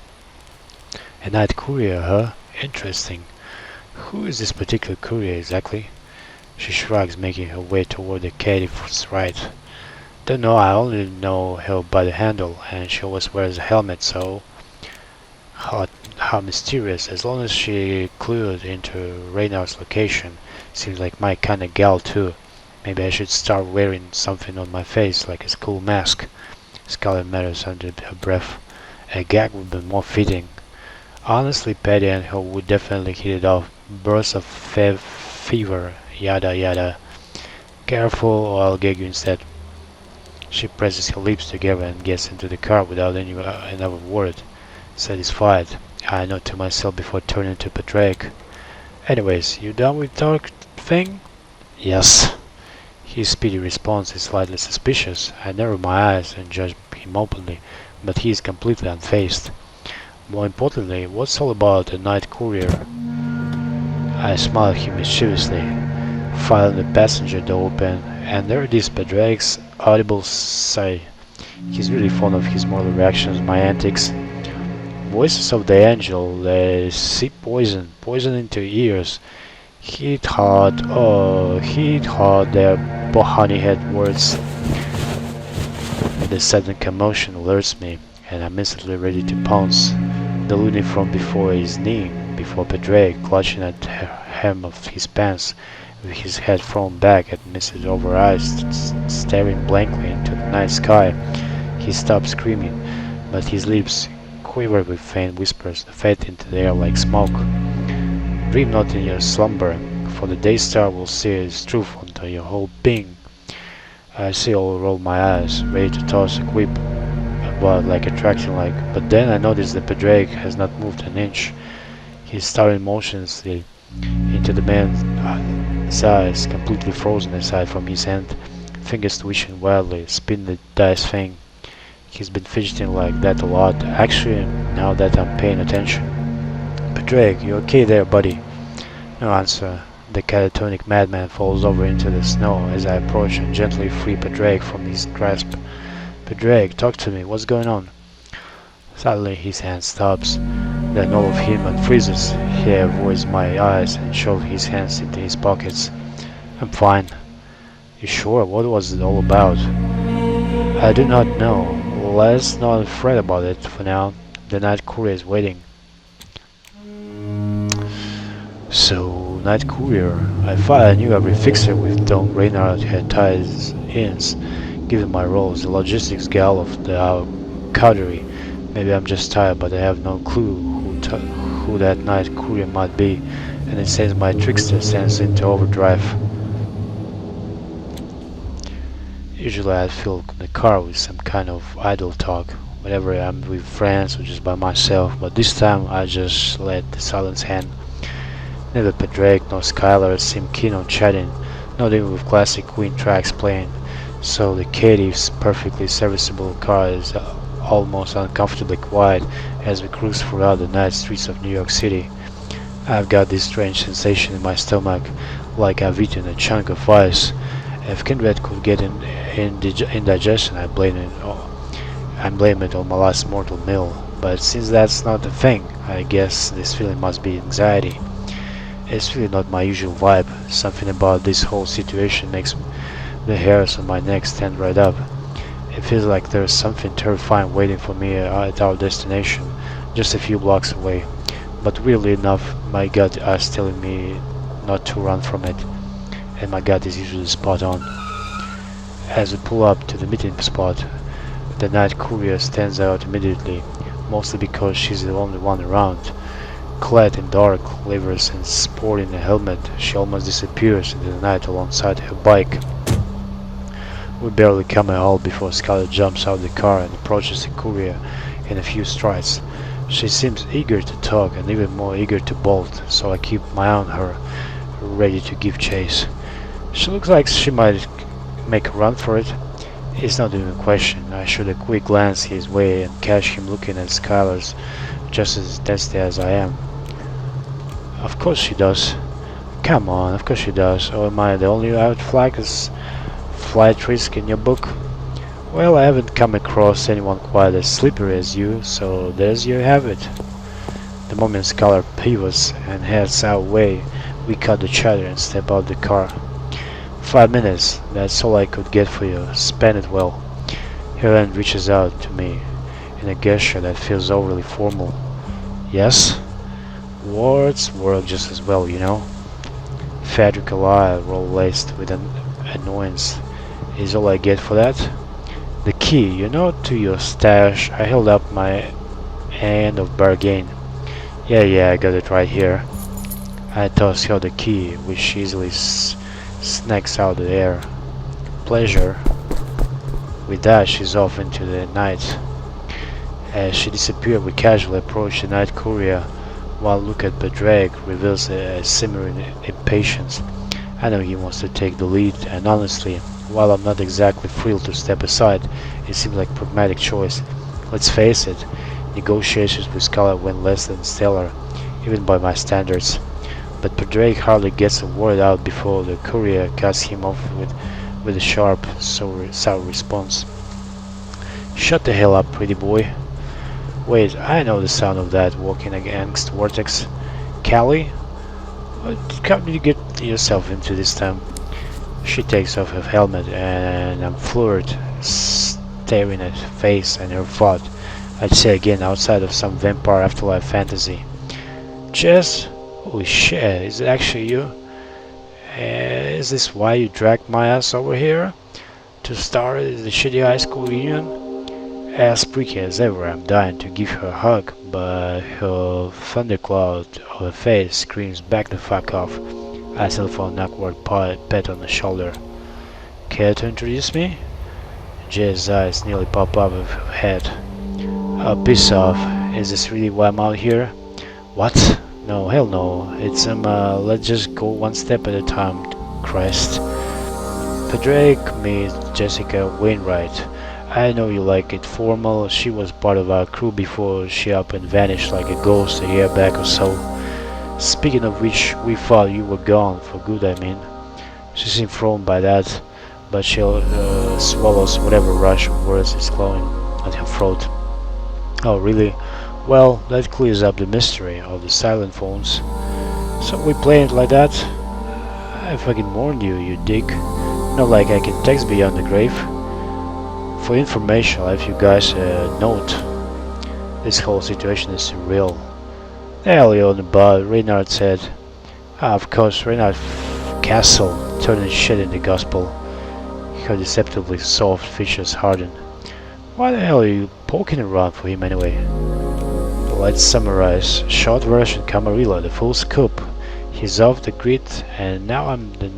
A night courier, huh? Interesting. Who is this particular courier exactly? She shrugs, making her way toward the catiff's right. Don't know, I only know her by the handle, and she always wears a helmet, so how, how mysterious. As long as she clued into Reynard's location, seems like my kinda gal too. Maybe I should start wearing something on my face, like a school mask. Scarlet mutters under her breath. A gag would be more fitting. Honestly, Patty and her would definitely hit it off. Bursts of fever, yada yada. Careful or I'll gag you instead. She presses her lips together and gets into the car without another word. Satisfied, I note to myself before turning to Patrick. Anyways, you done with talk thing? Yes. His speedy response is slightly suspicious. I narrow my eyes and judge him openly, but he is completely unfazed. More importantly, what's all about a night courier? I smile at him mischievously, filing the passenger door open, and there it is Padraig's audible sigh. He's really fond of his mortal reactions, my antics. Voices of the angel, they seep poison into ears. Hit hard, oh, hit hard, their honey-head words. The sudden commotion alerts me, and I'm instantly ready to pounce. The loony from before his knee, before Padraig, clutching at the hem of his pants, with his head thrown back at Mrs. Over eyes, staring blankly into the night sky. He stopped screaming, but his lips quivered with faint whispers that fade into the air like smoke. Dream not in your slumber, for the day star will sear its truth onto your whole being. I still roll my eyes, ready to toss a quip about like attraction like, but then I notice that Padraig has not moved an inch. He's staring motionlessly into the man's eyes, completely frozen aside from his hand, fingers twitching wildly, spin the dice thing. He's been fidgeting like that a lot, actually, now that I'm paying attention. Padraig, you okay there, buddy? No answer. The catatonic madman falls over into the snow as I approach and gently free Padraig from his grasp. Padraig, talk to me, what's going on? Suddenly his hand stops, then all of him unfreezes. He avoids my eyes and shoves his hands into his pockets. I'm fine. You sure? What was it all about? I do not know. Let's not fret about it for now. The night courier is waiting. So, night courier. I thought I knew every fixer with Don Reynard had ties-ins, given my role as the logistics gal of the coterie. Maybe I'm just tired, but I have no clue who that night courier might be, and it sends my trickster sense into overdrive. Usually I'd fill the car with some kind of idle talk, whenever I'm with friends or just by myself, but this time I just let the silence hand. Neither Padraig nor Skylar seemed keen on chatting, not even with classic Queen tracks playing, so the Katie's perfectly serviceable car is almost uncomfortably quiet as we cruise throughout the night streets of New York City. I've got this strange sensation in my stomach, like I've eaten a chunk of ice. If Kindred could get indigestion, I blame it on my last mortal meal. But since that's not a thing, I guess this feeling must be anxiety. It's really not my usual vibe. Something about this whole situation makes the hairs on my neck stand right up. It feels like there's something terrifying waiting for me at our destination, just a few blocks away. But weirdly enough, my gut is telling me not to run from it, and my gut is usually spot on. As we pull up to the meeting spot, the night courier stands out immediately, mostly because she's the only one around. Clad in dark livers and sporting a helmet, she almost disappears into the night alongside her bike. We barely come a halt before Scarlett jumps out of the car and approaches the courier in a few strides. She seems eager to talk and even more eager to bolt, so I keep my eye on her, ready to give chase. She looks like she might make a run for it. It's not even a question. I shoot a quick glance his way and catch him looking at Skylar's just as testy as I am. Of course she does. Come on, of course she does. Or am I the only flight risk in your book? Well, I haven't come across anyone quite as slippery as you, so there's you have it. The moment Skylar pivots and heads our way, we cut the chatter and step out the car. 5 minutes, that's all I could get for you. Spend it well. Helen reaches out to me in a gesture that feels overly formal. Yes? Words work just as well, you know. Theatrical eye roll laced with an annoyance is all I get for that. The key, you know, to your stash. I held up my end of bargain. Yeah, I got it right here. I toss her the key, which easily snakes out the air. Pleasure. With that, she's off into the night. As she disappeared, we casually approach the night courier. One look at Bedrag reveals a simmering impatience. I know he wants to take the lead, and honestly, while I'm not exactly thrilled to step aside, it seems like a pragmatic choice. Let's face it, negotiations with Scarlet went less than stellar, even by my standards. But Bedrag hardly gets a word out before the courier cuts him off with a sharp, sour response. Shut the hell up, pretty boy. Wait, I know the sound of that walking against Vortex. Callie? How did you get yourself into this time? She takes off her helmet and I'm floored, staring at her face and her thought. I'd say again outside of some vampire afterlife fantasy. Jess? Holy shit, is it actually you? Is this why you dragged my ass over here? To start the shitty high school reunion? As freaky as ever, I'm dying to give her a hug, but her thundercloud of her face screams back the fuck off. I settle for an awkward pat on the shoulder. Care to introduce me? Jay's eyes nearly pop up of her head. Oh, piss off. Is this really why I'm out here? What? No, hell no. It's let's just go one step at a time, Christ. Padraig meets Jessica Wainwright. I know you like it formal. She was part of our crew before she up and vanished like a ghost a year back or so. Speaking of which, we thought you were gone, for good I mean. She seemed thrown by that, but she swallows whatever rush of words is clawing at her throat. Oh really? Well, that clears up the mystery of the silent phones. So we play it like that? I fucking warned you, you dick. Not like I can text beyond the grave. For information, I'll have you guys note. This whole situation is surreal. Early on about, Reynard said, of course, Reynard Castle, turning shit into gospel. Her deceptively soft features hardened. Why the hell are you poking around for him anyway? Let's summarize. Short version Camarilla, the full scoop. He's off the grid, and now I'm the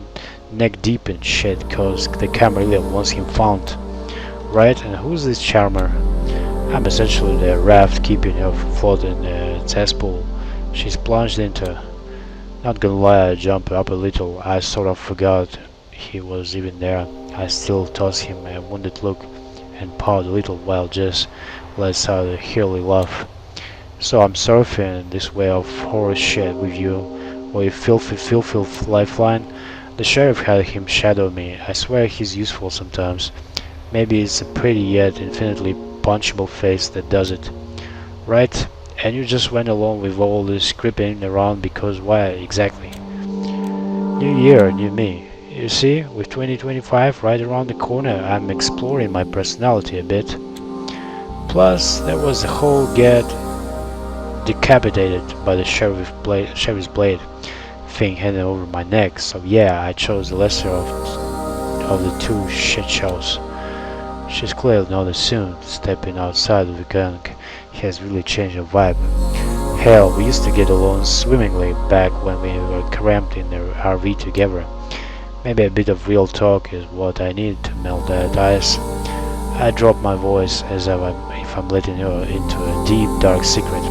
neck deep in shit cause the Camarilla wants him found. Right, and who's this charmer? I'm essentially the raft keeping her afloat in the cesspool she's plunged into. Not gonna lie, I jumped up a little. I sort of forgot he was even there. I still toss him a wounded look and pout a little while Jess lets out a hearty laugh. So I'm surfing this way of horror shit with you, or you filthy lifeline. The sheriff had him shadow me. I swear he's useful sometimes. Maybe it's a pretty yet infinitely punchable face that does it. Right? And you just went along with all this creeping around because why exactly? New year, new me. You see, with 2025 right around the corner, I'm exploring my personality a bit. Plus, there was the whole get decapitated by the sheriff's blade thing hanging over my neck, so yeah, I chose the lesser of the two shit shows. She's clearly not assumed. Stepping outside of the gang has really changed her vibe. Hell, we used to get along swimmingly back when we were cramped in the RV together. Maybe a bit of real talk is what I need to melt that ice. I drop my voice as if I'm letting her into a deep, dark secret.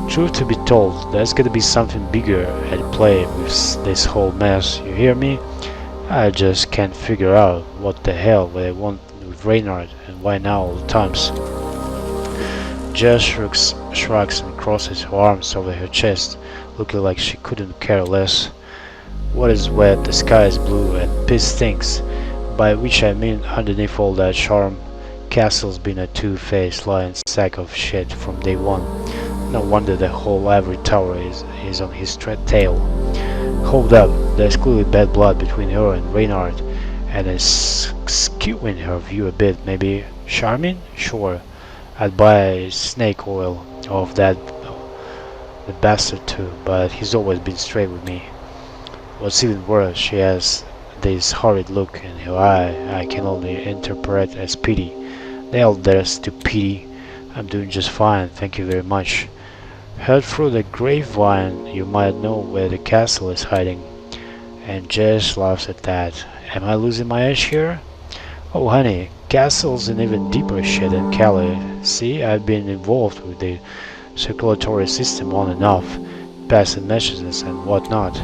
Truth to be told, there's gotta be something bigger at play with this whole mess, you hear me? I just can't figure out what the hell they want with Reynard and why now all the times. Jess shrugs and crosses her arms over her chest, looking like she couldn't care less. What is wet, the sky is blue, and piss stinks, by which I mean underneath all that charm, Castle's been a two-faced lying sack of shit from day one. No wonder the whole ivory tower is on his tail. Hold up, there's clearly bad blood between her and Reynard, and it's skewing her view a bit. Maybe charming? Sure, I'd buy snake oil off the bastard too, but he's always been straight with me. What's even worse, she has this horrid look in her eye I can only interpret as pity. The hell there's to pity. I'm doing just fine, thank you very much. Heard through the grapevine you might know where the castle is hiding. And Jess laughs at that. Am I losing my edge here? Oh honey, castle's an even deeper shit than Cali. See, I've been involved with the circulatory system on and off, passing messages and whatnot.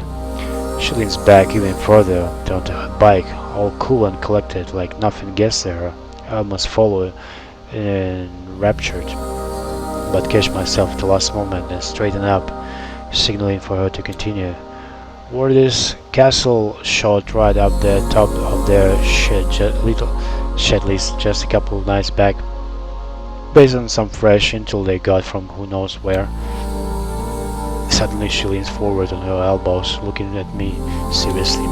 She leans back even further onto her bike, all cool and collected, like nothing gets to her. I almost follow enraptured, but catch myself at the last moment and straighten up, signaling for her to continue. Where this castle shot right up the top of their shed list just a couple of nights back, based on some fresh intel they got from who knows where. Suddenly she leans forward on her elbows, looking at me seriously.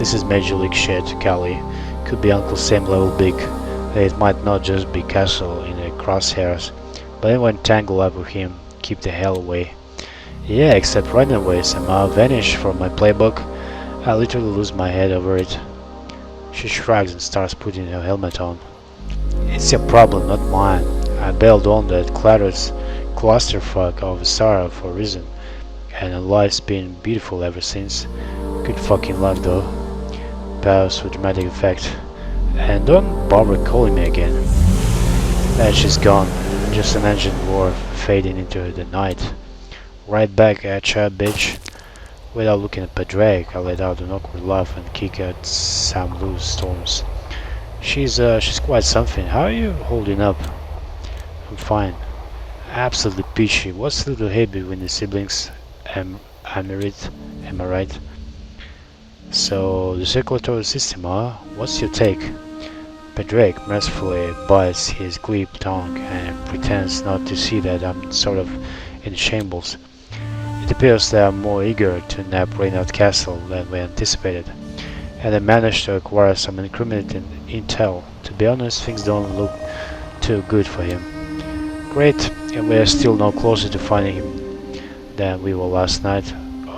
This is major league shit, Callie. Could be Uncle Sam level big. It might not just be castle in the crosshairs, but anyone tangle up with him, keep the hell away. Yeah, except running away somehow vanish from my playbook. I literally lose my head over it. She shrugs and starts putting her helmet on. It's your problem, not mine. I bailed on that clusterfuck of a sorrow for a reason, and life's been beautiful ever since. Good fucking luck though. Pause for dramatic effect. And don't bother calling me again. And she's gone. Just an engine roar fading into the night. Right back at ya, bitch. Without looking at Padraig, I let out an awkward laugh and kick out some loose storms. She's quite something. How are you holding up? I'm fine. Absolutely peachy. What's the little hate between the siblings? Am I right? So, the circulatory system, huh? What's your take? Padraig mercifully bites his glib tongue and pretends not to see that I'm sort of in shambles. It appears they are more eager to nab Reynard Castle than we anticipated, and they managed to acquire some incriminating intel. To be honest, things don't look too good for him. Great, and we are still no closer to finding him than we were last night,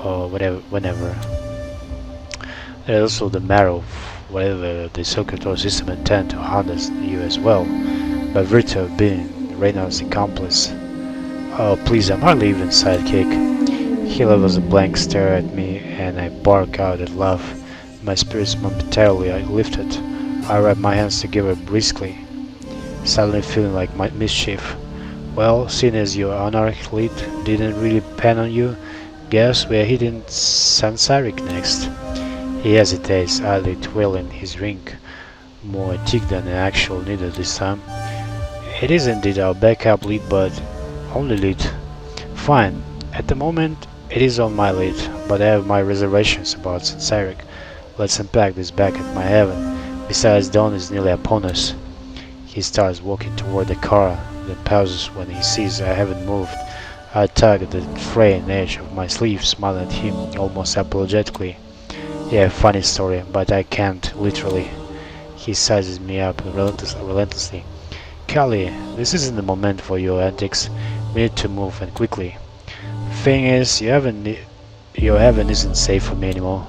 or whenever. There's also the matter of whether the circulatory system intend to harness you as well, by virtue of being Reynard's accomplice. Oh please, I'm hardly even sidekick. He levels a blank stare at me, and I bark out at laugh. My spirits momentarily lifted. I wrap my hands together briskly, suddenly feeling like my mischief. Well, seeing as your anarch lead didn't really pan on you, guess we're hitting Sansarik next. He hesitates, idly twirling his ring, more a tick than an actual needle this time. It is indeed our backup lead, but only lead. Fine. At the moment, it is on my lead, but I have my reservations about Sansarik. Let's unpack this back at my heaven. Besides, dawn is nearly upon us. He starts walking toward the car, then pauses when he sees I haven't moved. I tug at the fraying edge of my sleeve, smiling at him almost apologetically. Yeah, funny story, but I can't, literally. He sizes me up relentlessly. Callie, this isn't the moment for your antics. We need to move, and quickly. Thing is, your heaven isn't safe for me anymore.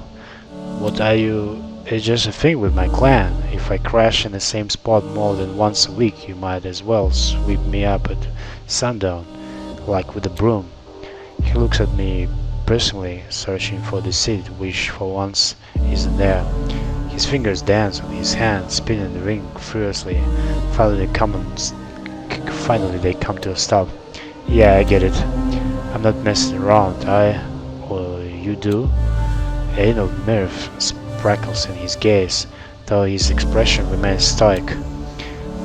What are you? It's just a thing with my clan. If I crash in the same spot more than once a week, you might as well sweep me up at sundown, like with a broom. He looks at me personally, searching for the seed which for once isn't there. His fingers dance on his hand, spinning the ring furiously. Finally they come to a stop. Yeah, I get it. I'm not messing around, or you do? A hint of mirth sparkles in his gaze, though his expression remains stoic.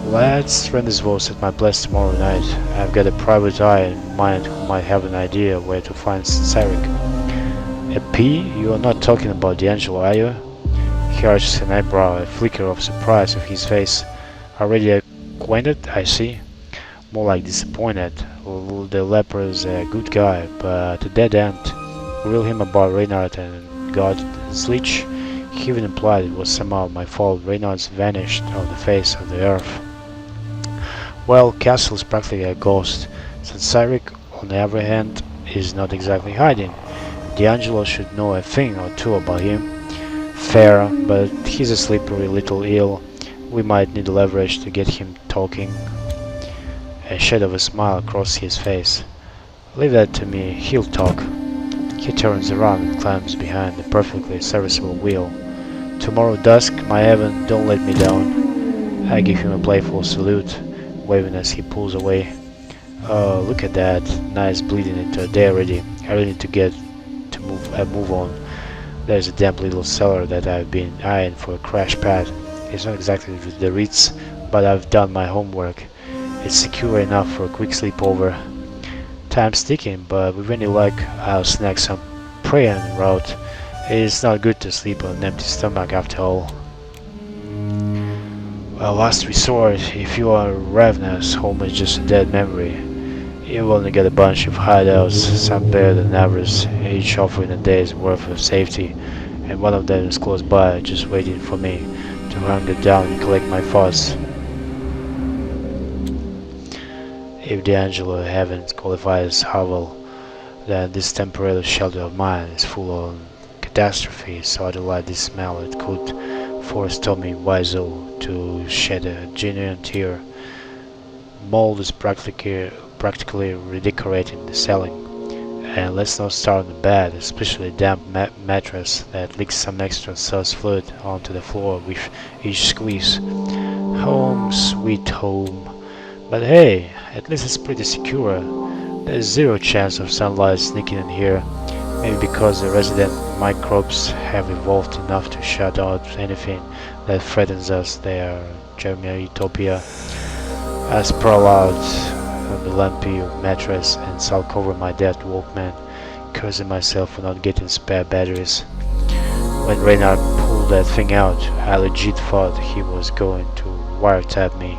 Let's run this voice at my place tomorrow night. I've got a private eye in mind who might have an idea where to find Sansarik. A P? You are not talking about D'Angelo, are you? He arches an eyebrow, a flicker of surprise on his face. Already acquainted, I see. More like disappointed, the leper is a good guy, but a dead end. Grill him about Reynard and God his leech. He even implied it was somehow my fault. Reynard's vanished off the face of the earth. Well, Castle's practically a ghost, since Cyric, on the other hand, is not exactly hiding. D'Angelo should know a thing or two about him. Fair, but he's a slippery little eel. We might need leverage to get him talking. A shadow of a smile crossed his face. Leave that to me, he'll talk. He turns around and climbs behind the perfectly serviceable wheel. Tomorrow dusk, my heaven, don't let me down. I give him a playful salute, waving as he pulls away. Oh, look at that. Nice bleeding into a day already. I really need to get to move on. There's a damp little cellar that I've been eyeing for a crash pad. It's not exactly the Ritz, but I've done my homework. It's secure enough for a quick sleepover. Time's ticking, but with any luck, I'll snag some prey en route. It's not good to sleep on an empty stomach after all. A last resort, if you are ravenous, home is just a dead memory. You've only got a bunch of hideouts, some better than average, each offering a day's worth of safety, and one of them is close by, just waiting for me to hunger down and collect my thoughts. If D'Angelo haven't qualified as hovel, then this temporary shelter of mine is full of catastrophe, so I don't like this smell. It could force Tommy Wiseau to shed a genuine tear. Mold is practically redecorating the ceiling. And let's not start on the bed, especially a damp mattress that leaks some extra sauce fluid onto the floor with each squeeze. Home, sweet home. But hey, at least it's pretty secure. There's zero chance of sunlight sneaking in here. Maybe because the resident microbes have evolved enough to shut out anything that threatens us. They are Jeremy Utopia. I sprawl out on the lumpy mattress and I'll cover my dead Walkman, cursing myself for not getting spare batteries. When Reynard pulled that thing out, I legit thought he was going to wiretap me,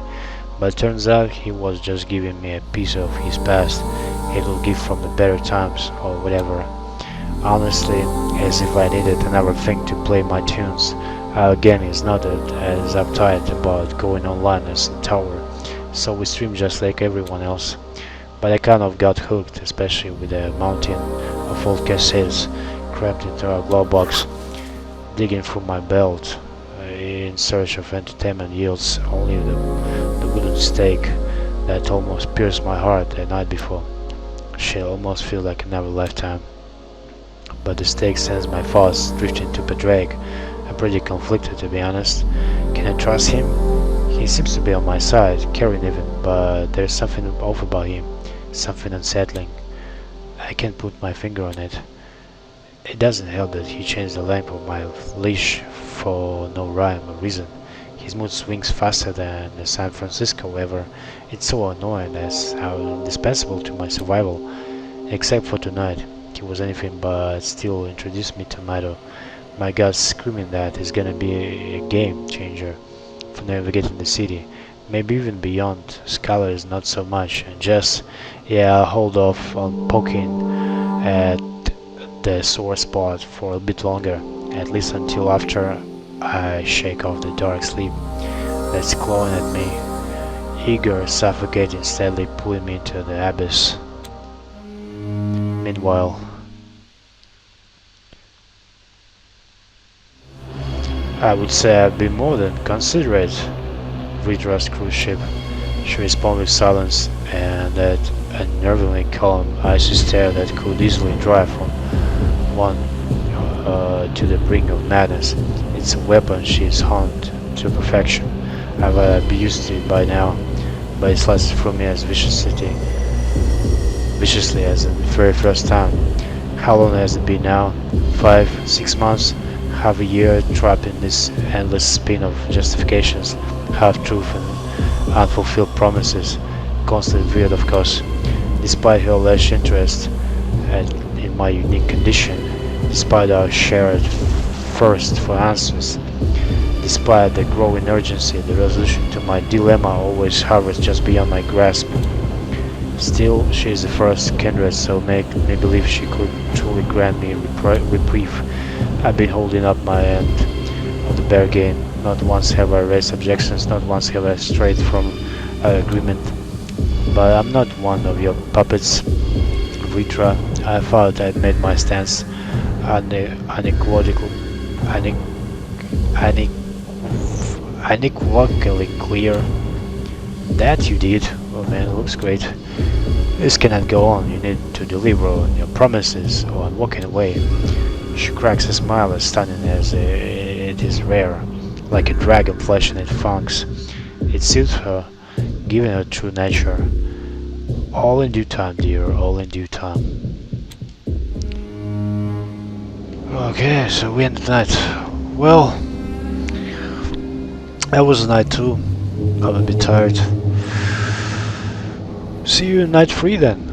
but turns out he was just giving me a piece of his past, a little gift from the better times or whatever. Honestly, as if I needed another thing to play my tunes. Again is not as uptight about going online as the tower, so we stream just like everyone else. But I kind of got hooked, especially with a mountain of old cassettes crammed into our glove box. Digging through my belt in search of entertainment yields only the wooden stake that almost pierced my heart the night before. Shit, almost feel like another lifetime. But the stake sends my thoughts drifting to Padraig. I'm pretty conflicted, to be honest. Can I trust him? He seems to be on my side, caring even, but there's something off about him, something unsettling. I can't put my finger on it. It doesn't help that he changed the length of my leash for no rhyme or reason. His mood swings faster than the San Francisco weather. It's so annoying as how indispensable to my survival. Except for tonight, he was anything but still introduced me to Mado. My gut's screaming that he's gonna be a game changer for navigating the city, maybe even beyond. Skylar is not so much, and Jess, yeah, I'll hold off on poking at the sore spot for a bit longer, at least until after I shake off the dark sleep that's clawing at me, eager, suffocating, steadily pulling me into the abyss. Meanwhile, I would say I'd be more than considerate. Vidra's cruise ship. She responded with silence and that unnervingly calm, icy stare that could easily drive from one to the brink of madness. It's a weapon she's honed to perfection. I've abused it by now, but it slices through me as viciously as the very first time. How long has it been now? 5, 6 months? Half a year trapped in this endless spin of justifications, half-truth and unfulfilled promises, constantly veered of course. Despite her alleged interest in my unique condition, despite our shared thirst for answers, despite the growing urgency, the resolution to my dilemma always hovers just beyond my grasp. Still, she is the first kindred, so make me believe she could truly grant me reprieve. I've been holding up my end of the bargain. Not once have I raised objections, not once have I strayed from agreement. But I'm not one of your puppets, Vitra. I thought I'd made my stance unequivocal, une- une- unequivocally clear. That you did. Oh man, looks great. This cannot go on. You need to deliver on your promises, or I'm walking away. She cracks a smile as stunning as it is rare, like a dragon flashing its fangs. It suits her, giving her true nature. All in due time, dear, all in due time. Okay, so we end the night. Well, that was a night too. I'm a bit tired. See you in night 3 then.